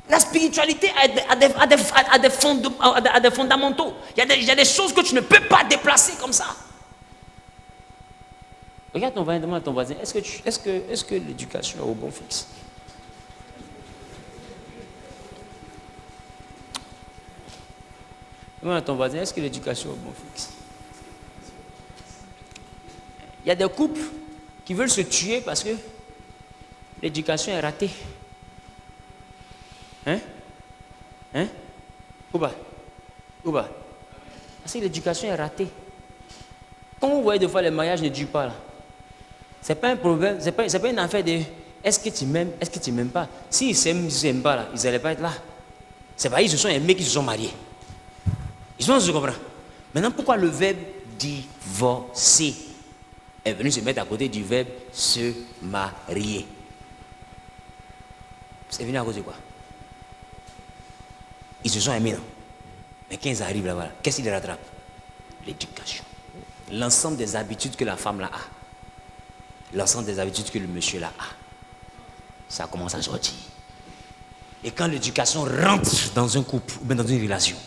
La spiritualité a des fondamentaux. Il y a des choses que tu ne peux pas déplacer comme ça. Regarde ton voisin, demande à ton voisin, est-ce que l'éducation est au bon fixe? Demande à ton voisin, est-ce que l'éducation est au bon fixe? Il y a des couples qui veulent se tuer parce que l'éducation est ratée. Hein? Ouba. Parce que l'éducation est ratée. Quand vous voyez des fois les mariages ne durent pas là, c'est pas un problème, c'est pas une affaire de est-ce que tu m'aimes, est-ce que tu m'aimes pas. S'ils ne s'aiment pas là, ils n'allaient pas être là. C'est pas ils se sont aimés qu'ils se sont mariés. Ils sont, je comprends. Maintenant, pourquoi le verbe divorcer est venu se mettre à côté du verbe se marier? C'est venu à cause de quoi? Ils se sont aimés, non? Mais quand ils arrivent là-bas, qu'est-ce qui les rattrape? L'éducation. L'ensemble des habitudes que la femme là a. L'ensemble des habitudes que le monsieur là a. Ça commence à sortir. Et quand l'éducation rentre dans un couple ou bien dans une relation,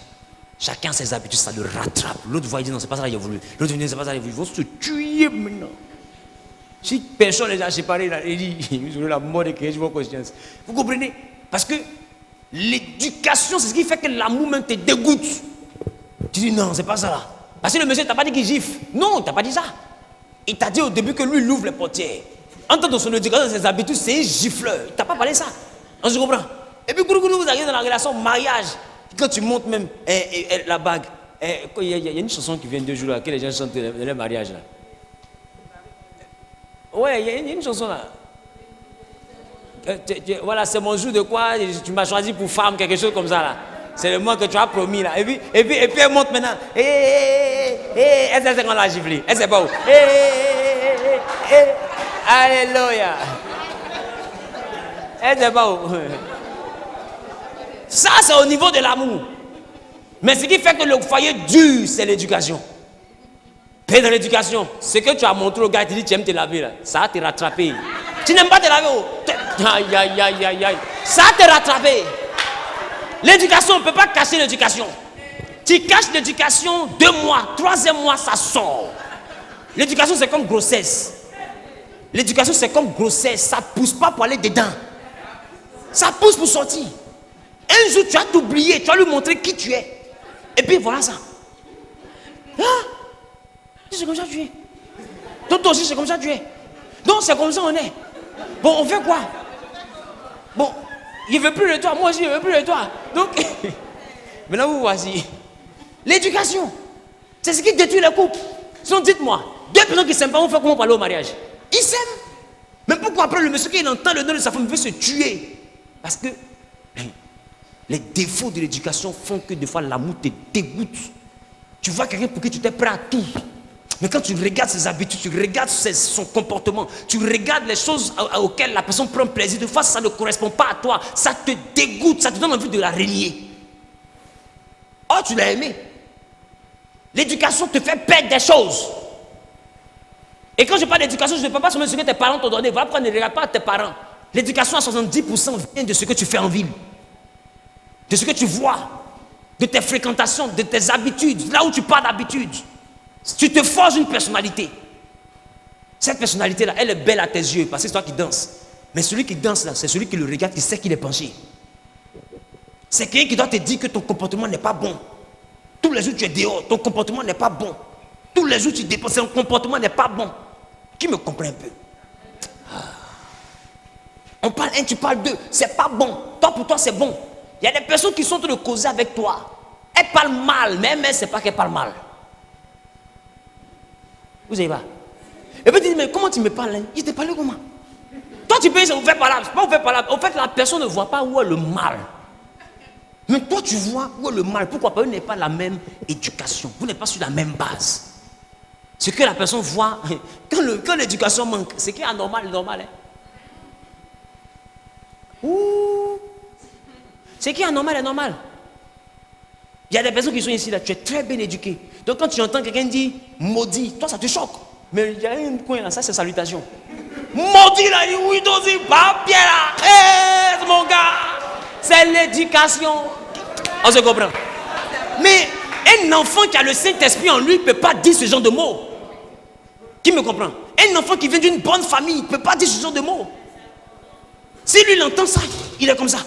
chacun a ses habitudes, ça le rattrape. L'autre voit, il dit non, c'est pas ça qu'il a voulu. L'autre dit, c'est pas ça qu'il a voulu. Ils vont se tuer maintenant. Si personne les a séparés, là, il dit, la mort de Christ, vos consciences. Vous comprenez? Parce que l'éducation, c'est ce qui fait que l'amour même te dégoûte. Tu dis non, c'est pas ça là. Parce que le monsieur t'a pas dit qu'il gifle. Non, il t'a pas dit ça. Il t'a dit au début que lui, il ouvre les portières. En tant que son éducation, ses habitudes, c'est un gifleur. Il t'a pas parlé ça. On se comprend? Et puis, vous arrivez dans la relation mariage. Quand tu montes même la bague, il y a une chanson qui vient 2 jours là, que les gens chantent dans le mariage là. Ouais, il y a une chanson là. Voilà, c'est mon jour de quoi, tu m'as choisi pour femme, quelque chose comme ça là. C'est le mois que tu as promis là. Et puis elle monte maintenant. Elle sait qu'on l'a giflé. Elle sait pas où. Alléluia. Elle sait pas où. Ça, c'est au niveau de l'amour. Mais ce qui fait que le foyer dure, c'est l'éducation. Paix dans l'éducation. Ce que tu as montré au gars, il te dit tu aimes te laver là. Ça va te rattraper. Tu n'aimes pas te laver. Aïe, aïe, aïe, aïe, aïe. Ça va te rattraper. L'éducation, on ne peut pas cacher l'éducation. Tu caches l'éducation 2 mois, 3e mois, ça sort. L'éducation, c'est comme grossesse. L'éducation, c'est comme grossesse. Ça ne pousse pas pour aller dedans. Ça pousse pour sortir. Un jour, tu vas t'oublier, tu vas lui montrer qui tu es. Et puis voilà ça. Ah, c'est comme ça que tu es. Donc toi aussi, c'est comme ça que tu es. Donc c'est comme ça on est. Bon, on fait quoi? Bon, il ne veut plus de toi, moi aussi, je ne veux plus de toi. Donc, maintenant vous voici. L'éducation, c'est ce qui détruit les couples. Sinon, dites-moi, 2 personnes qui ne s'aiment pas, on fait comment parler au mariage? Ils s'aiment. Mais pourquoi après le monsieur qui entend le nom de sa femme veut se tuer? Parce que les défauts de l'éducation font que des fois l'amour te dégoûte. Tu vois quelqu'un pour qui tu t'es prêt à tout. Mais quand tu regardes ses habitudes, tu regardes son comportement, tu regardes les choses auxquelles la personne prend plaisir, des fois ça ne correspond pas à toi, ça te dégoûte, ça te donne envie de la renier. Oh, tu l'as aimé. L'éducation te fait perdre des choses. Et quand je parle d'éducation, je ne parle pas seulement de ce que tes parents t'ont donné. Va prendre, ne regarde pas tes parents. L'éducation à 70% vient de ce que tu fais en ville. De ce que tu vois, de tes fréquentations, de tes habitudes, là où tu parles d'habitude. Tu te forges une personnalité. Cette personnalité-là, elle est belle à tes yeux parce que c'est toi qui danses. Mais celui qui danse là, c'est celui qui le regarde, il sait qu'il est penché. C'est quelqu'un qui doit te dire que ton comportement n'est pas bon. Tous les jours tu es dehors, ton comportement n'est pas bon. Tous les jours tu dépenses, ton comportement n'est pas bon. Qui me comprend un peu? On parle 1, tu parles 2, c'est pas bon. Toi pour toi c'est bon. Il y a des personnes qui sont en train de causer avec toi. Elles parlent mal, mais elle ne sait pas qu'elles parlent mal. Vous savez pas? Et puis tu dis, mais comment tu me parles? Il te parle comment? Toi tu peux dire, c'est ouvert par là. C'est pas ouvert par là. En fait, la personne ne voit pas où est le mal. Mais toi tu vois où est le mal. Pourquoi? Parce que vous n'avez pas la même éducation. Vous n'êtes pas sur la même base. Ce que la personne voit, quand l'éducation manque, c'est qu'il y a normal, normal. Hein? Ouh. C'est qu'il y a normal, est normal. Il y a des personnes qui sont ici, là, tu es très bien éduqué. Donc quand tu entends quelqu'un dire maudit, toi ça te choque. Mais il y a un coin là, ça c'est salutation. Maudit là, il dit oui, dosi, pas bien là. Hé, mon gars, c'est l'éducation. On se comprend. Mais un enfant qui a le Saint-Esprit en lui ne peut pas dire ce genre de mots. Qui me comprend? Un enfant qui vient d'une bonne famille ne peut pas dire ce genre de mots. Si lui il entend ça, il est comme ça.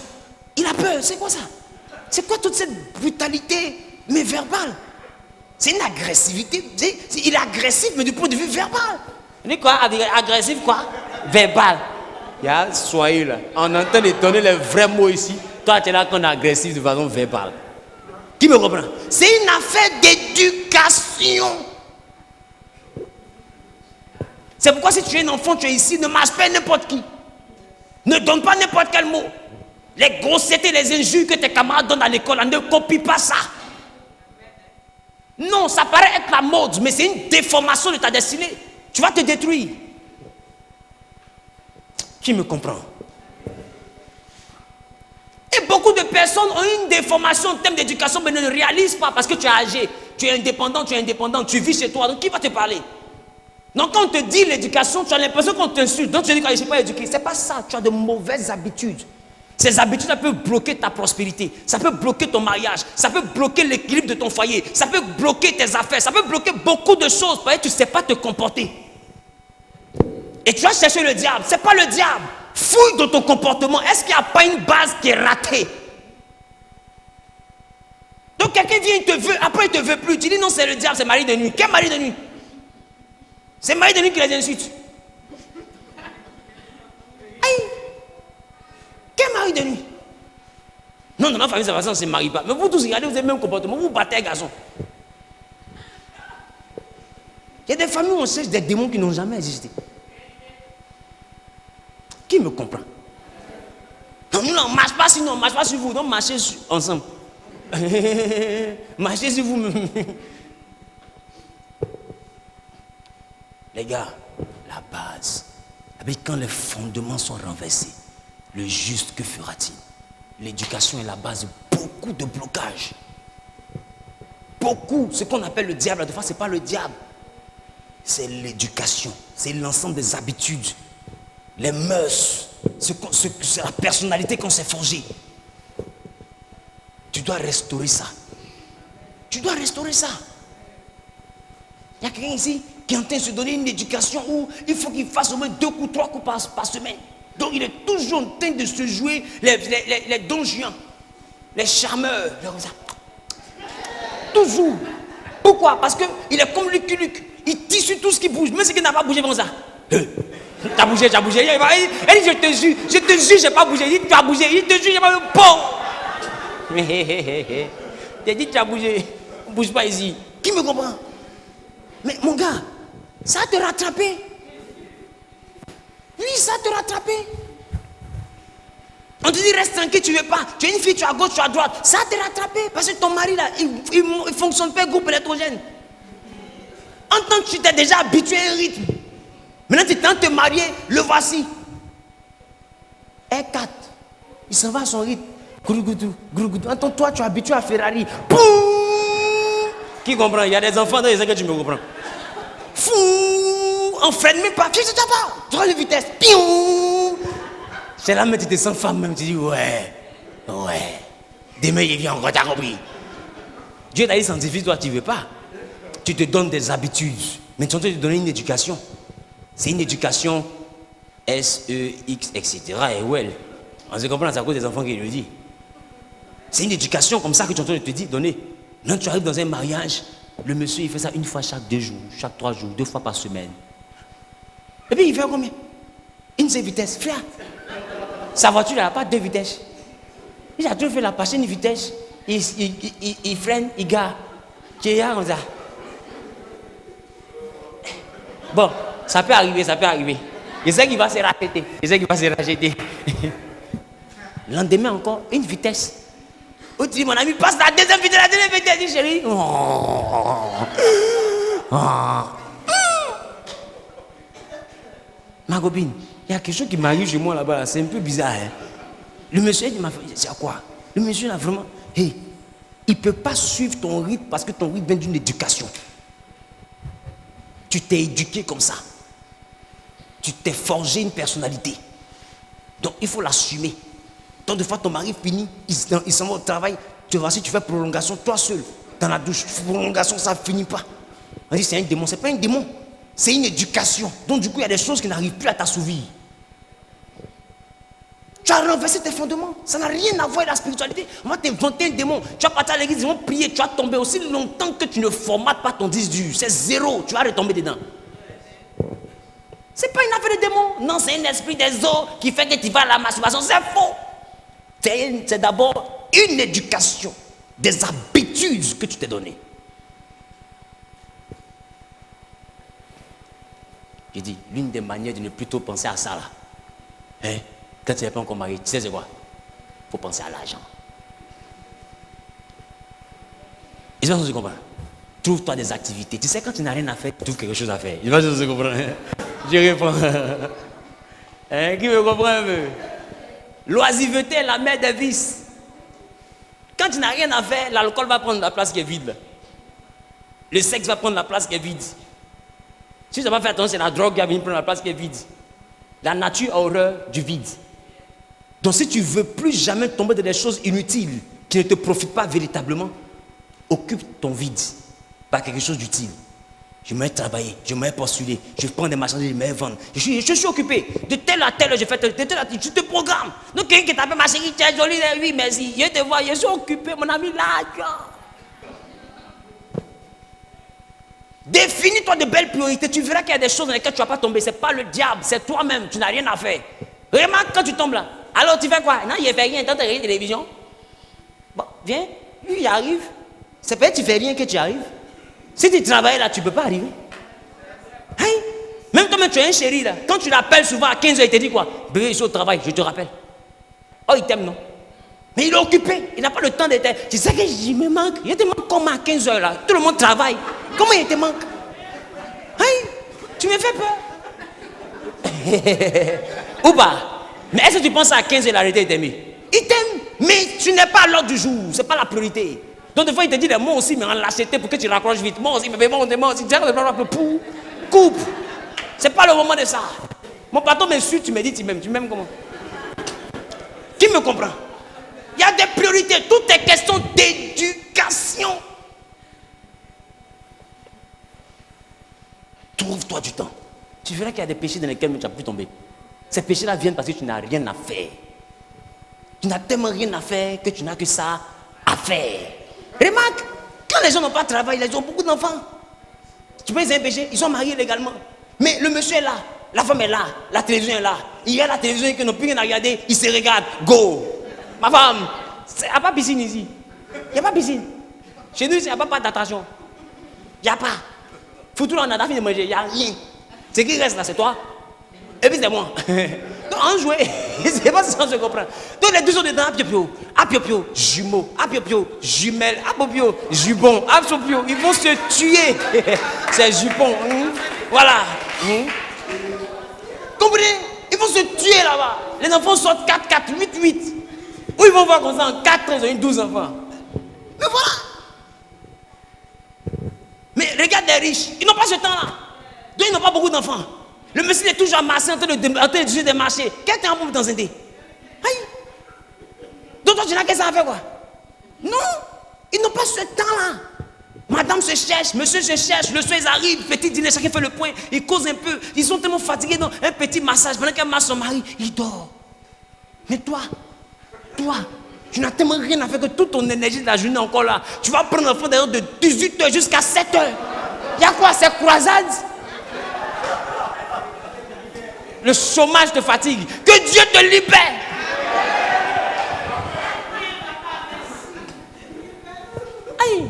Il a peur, c'est quoi ça? C'est quoi toute cette brutalité, mais verbale? C'est une agressivité. Il est agressif, mais du point de vue verbal. Il dit quoi? Agressif quoi? Verbal. Il y a soyez là. On entend de donner les vrais mots ici. Toi, tu es là qu'on est agressif de façon verbale. Qui me comprend? C'est une affaire d'éducation. C'est pourquoi si tu es un enfant, tu es ici, ne marche pas n'importe qui. Ne donne pas n'importe quel mot. Les grossetés, les injures que tes camarades donnent à l'école, ne copie pas ça. Non, ça paraît être la mode, mais c'est une déformation de ta destinée. Tu vas te détruire. Qui me comprend? Et beaucoup de personnes ont une déformation en termes d'éducation, mais ne le réalisent pas parce que tu es âgé, tu es indépendant, tu vis chez toi. Donc qui va te parler? Donc quand on te dit l'éducation, tu as l'impression qu'on t'insulte. Donc tu dis que je ne suis pas éduqué. Ce n'est pas ça, tu as de mauvaises habitudes. Ces habitudes, ça peut bloquer ta prospérité, ça peut bloquer ton mariage, ça peut bloquer l'équilibre de ton foyer, ça peut bloquer tes affaires, ça peut bloquer beaucoup de choses parce que tu ne sais pas te comporter. Et tu vas chercher le diable. Ce n'est pas le diable. Fouille dans ton comportement. Est-ce qu'il n'y a pas une base qui est ratée? Donc quelqu'un vient, il te veut, après il ne te veut plus. Tu dis non, c'est le diable, c'est mari de nuit. Quel mari de nuit? C'est mari de nuit qui les insulte. Aïe! Quel mari de nuit? Non, dans ma famille, ça ne se marie pas. Mais vous tous, regardez, vous avez le même comportement. Vous battez un garçon. Il y a des familles où on cherche des démons qui n'ont jamais existé. Qui me comprend? Non, nous, on ne marche pas sinon, on ne marche pas sur vous. Donc, marchez ensemble. Marchez sur vous. Les gars, la base. Quand les fondements sont renversés, le juste, que fera-t-il? L'éducation est la base de beaucoup de blocages. Beaucoup. Ce qu'on appelle le diable, des fois, ce n'est pas le diable. C'est l'éducation. C'est l'ensemble des habitudes. Les mœurs. C'est la personnalité qu'on s'est forgée. Tu dois restaurer ça. Tu dois restaurer ça. Il y a quelqu'un ici qui est en train de se donner une éducation où il faut qu'il fasse au moins 2 coups, 3 coups par semaine. Donc il est toujours en train de se jouer les Don Juan, les charmeurs, toujours. Pourquoi? Parce qu'il est comme Lucky Luke. Il tisse tout ce qui bouge, même ce qui n'a pas bougé comme ça. T'as bougé, t'as bougé. Elle dit, je te jure, j'ai pas bougé. Il dit, tu as bougé. Il te jure, j'ai pas bougé. Bon. T'as dit, tu as bougé. On ne bouge pas ici. Qui me comprend? Mais mon gars, ça a te rattrapé. Oui, ça a te rattrapé. On te dit, reste tranquille, tu ne veux pas. Tu es une fille, tu es à gauche, tu es à droite. Ça a te rattrapé. Parce que ton mari, là, il ne fonctionne pas, groupe électrogène. En tant que tu t'es déjà habitué à un rythme. Maintenant, tu es en train de te marier, le voici. R4. Il s'en va à son rythme. Grougoudou, grougoudou. En tant que toi, tu es habitué à Ferrari. Poum! Qui comprend? Il y a des enfants dans les que tu me comprends. Fou! On freine même pas. Tu sais pas. Tu vois la vitesse. Piou! C'est là, mais tu te sens femme même. Tu dis, ouais. Demain, il vient encore, t'as compris. Dieu t'a dit scientifique, toi, tu ne veux pas. Tu te donnes des habitudes. Mais tu es en train de te donner une éducation. C'est une éducation S-E-X, etc. Et well. On se comprend, c'est à cause des enfants qui le disent. C'est une éducation comme ça que tu es en train de te dire, donner. Quand tu arrives dans un mariage, le monsieur, il fait ça une fois chaque 2 jours, chaque 3 jours, 2 fois par semaine. Et puis, il fait combien? Une seule vitesse. Frère, sa voiture, elle n'a pas 2 vitesses. Il a toujours fait la passer une vitesse. Il freine, il gare. Tu es là comme ça. Bon, ça peut arriver, ça peut arriver. Je sais qu'il va se racheter. Le lendemain encore, une vitesse. On dit, mon ami, passe la deuxième vitesse, dit chérie. Ma copine, il y a quelque chose qui m'arrive chez moi là-bas, c'est un peu bizarre. Hein? Le monsieur, il m'a fait, c'est à quoi? Le monsieur là, vraiment, il ne peut pas suivre ton rythme parce que ton rythme vient d'une éducation. Tu t'es éduqué comme ça. Tu t'es forgé une personnalité. Donc, il faut l'assumer. Donc, des fois, ton mari finit, il s'en va au travail, tu vois, si tu fais prolongation, toi seul, dans la douche, prolongation, ça ne finit pas. On dit, c'est un démon. Ce n'est pas un démon. C'est une éducation. Donc, du coup, il y a des choses qui n'arrivent plus à t'assouvir. Tu as renversé tes fondements. Ça n'a rien à voir avec la spiritualité. On va t'inventer un démon. Tu vas partir à l'église, ils vont prier, tu vas tomber aussi longtemps que tu ne formates pas ton disque dur. C'est 0. Tu vas retomber dedans. Ce n'est pas une affaire de démon. Non, c'est un esprit des eaux qui fait que tu vas à la masturbation. C'est faux. C'est d'abord une éducation des habitudes que tu t'es données. J'ai dit, l'une des manières de ne plutôt penser à ça là, hein, quand tu n'es pas encore marié, tu sais c'est quoi? Il faut penser à l'argent. Et ça, tu comprends? Trouve-toi des activités. Tu sais, quand tu n'as rien à faire, tu trouves quelque chose à faire. Je ne sais pas si tu comprends. Je réponds. Hein, qui me comprend un peu? L'oisiveté est la mère des vices. Quand tu n'as rien à faire, l'alcool va prendre la place qui est vide. Le sexe va prendre la place qui est vide. Si tu n'as pas fait attention, c'est la drogue qui va venir prendre la place qui est vide. La nature a horreur du vide. Donc si tu ne veux plus jamais tomber dans des choses inutiles qui ne te profitent pas véritablement, occupe ton vide par quelque chose d'utile. J'aimerais travailler, j'aimerais postuler, je prends des marchandises, j'aimerais vendre. Je suis occupé. De telle à telle, je fais de telle à telle, je te programme. Donc quelqu'un qui t'appelle ma chérie, tu es jolie, oui, merci. Je te vois, je suis occupé, mon ami, là. Définis-toi de belles priorités. Tu verras qu'il y a des choses dans lesquelles tu ne vas pas tomber. Ce n'est pas le diable, c'est toi-même. Tu n'as rien à faire. Remarque quand tu tombes là. Alors tu fais quoi? Non, il ne fait rien. Tant que tu regardes la télévision. Bon, viens. Lui, il arrive. C'est peut-être que tu ne fais rien que tu arrives. Si tu travailles là, tu ne peux pas arriver. Hein? Même toi-même, tu as un chéri là. Quand tu l'appelles souvent à 15h, il te dit quoi? Bébé, je suis au travail, je te rappelle. Oh, il t'aime, non? Mais il est occupé. Il n'a pas le temps d'être. Tu sais que je me manque. Il te manque comme à 15h là. Tout le monde travaille. Comment il te manque? Hein? Tu me fais peur. Ou pas? Mais est-ce que tu penses à 15h, il a arrêté, il t'aime? Il t'aime, mais tu n'es pas à l'ordre du jour. Ce n'est pas la priorité. Donc des fois, il te dit, moi aussi, mais en l'acheter pour que tu raccroches vite. Moi aussi, mais moi aussi. Coupe. Ce n'est pas le moment de ça. Mon patron m'insulte, tu me dis, tu m'aimes comment? Qui me comprend? Il y a des priorités. Tout est question d'éducation. Trouve-toi du temps. Tu verras qu'il y a des péchés dans lesquels tu n'as plus tombé. Ces péchés-là viennent parce que tu n'as rien à faire. Tu n'as tellement rien à faire que tu n'as que ça à faire. Remarque, quand les gens n'ont pas de travail, ils ont beaucoup d'enfants. Tu peux les empêcher, ils sont mariés légalement. Mais le monsieur est là, la femme est là, la télévision est là. Il y a la télévision qui n'ont plus rien à regarder, ils se regardent. Go! Ma femme, il n'y a pas de piscine ici. Il n'y a pas de piscine. Chez nous, il n'y a pas d'attraction. Il n'y a pas. Foutu là, on a fini de manger, il n'y a rien. Ce qui reste là, c'est toi. Et puis c'est moi. Donc en jouer, c'est pas si on se comprend. Donc les deux sont dedans, apio, jumeaux, apio, jumelles, apopio, jupons, apopio. Ils vont se tuer. C'est jupons. Voilà. Comprenez? Ils vont se tuer là-bas. Les enfants sortent 4, 4, 8, 8. Ou ils vont voir comme ça en 4 ans, ils ont eu 12 enfants. Mais voilà. Mais regarde les riches, ils n'ont pas ce temps-là. Donc ils n'ont pas beaucoup d'enfants. Le monsieur est toujours amassé en train de démarcher. Quel temps pour t'enceinte? Aïe. Donc toi tu n'as que ça à faire quoi? Non, ils n'ont pas ce temps-là. Madame se cherche, monsieur se cherche, le soir ils arrivent, petit dîner, chacun fait le point, ils causent un peu, ils sont tellement fatigués, donc un petit massage, pendant qu'elle masse son mari, il dort. Mais toi, tu n'as tellement rien à faire que toute ton énergie de la journée encore là. Tu vas prendre l'enfant d'ailleurs de 18h jusqu'à 7h. Il y a quoi, ces croisades? Le chômage te fatigue. Que Dieu te libère. Aïe.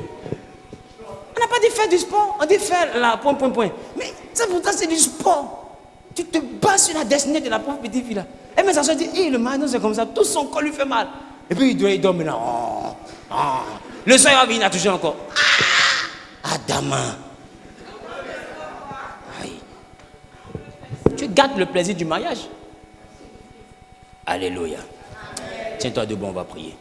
On n'a pas dit faire du sport. On dit faire la point. Mais ça pourtant c'est du sport. Tu te bats sur la destinée de la pauvre petite fille là. Elle me s'assoit et dit, le mari c'est comme ça. Tout son corps lui fait mal. Et puis il dort maintenant. Le soir il va venir, il a touché encore. Adama. Tu gâtes le plaisir du mariage. Alléluia. Tiens-toi debout, on va prier.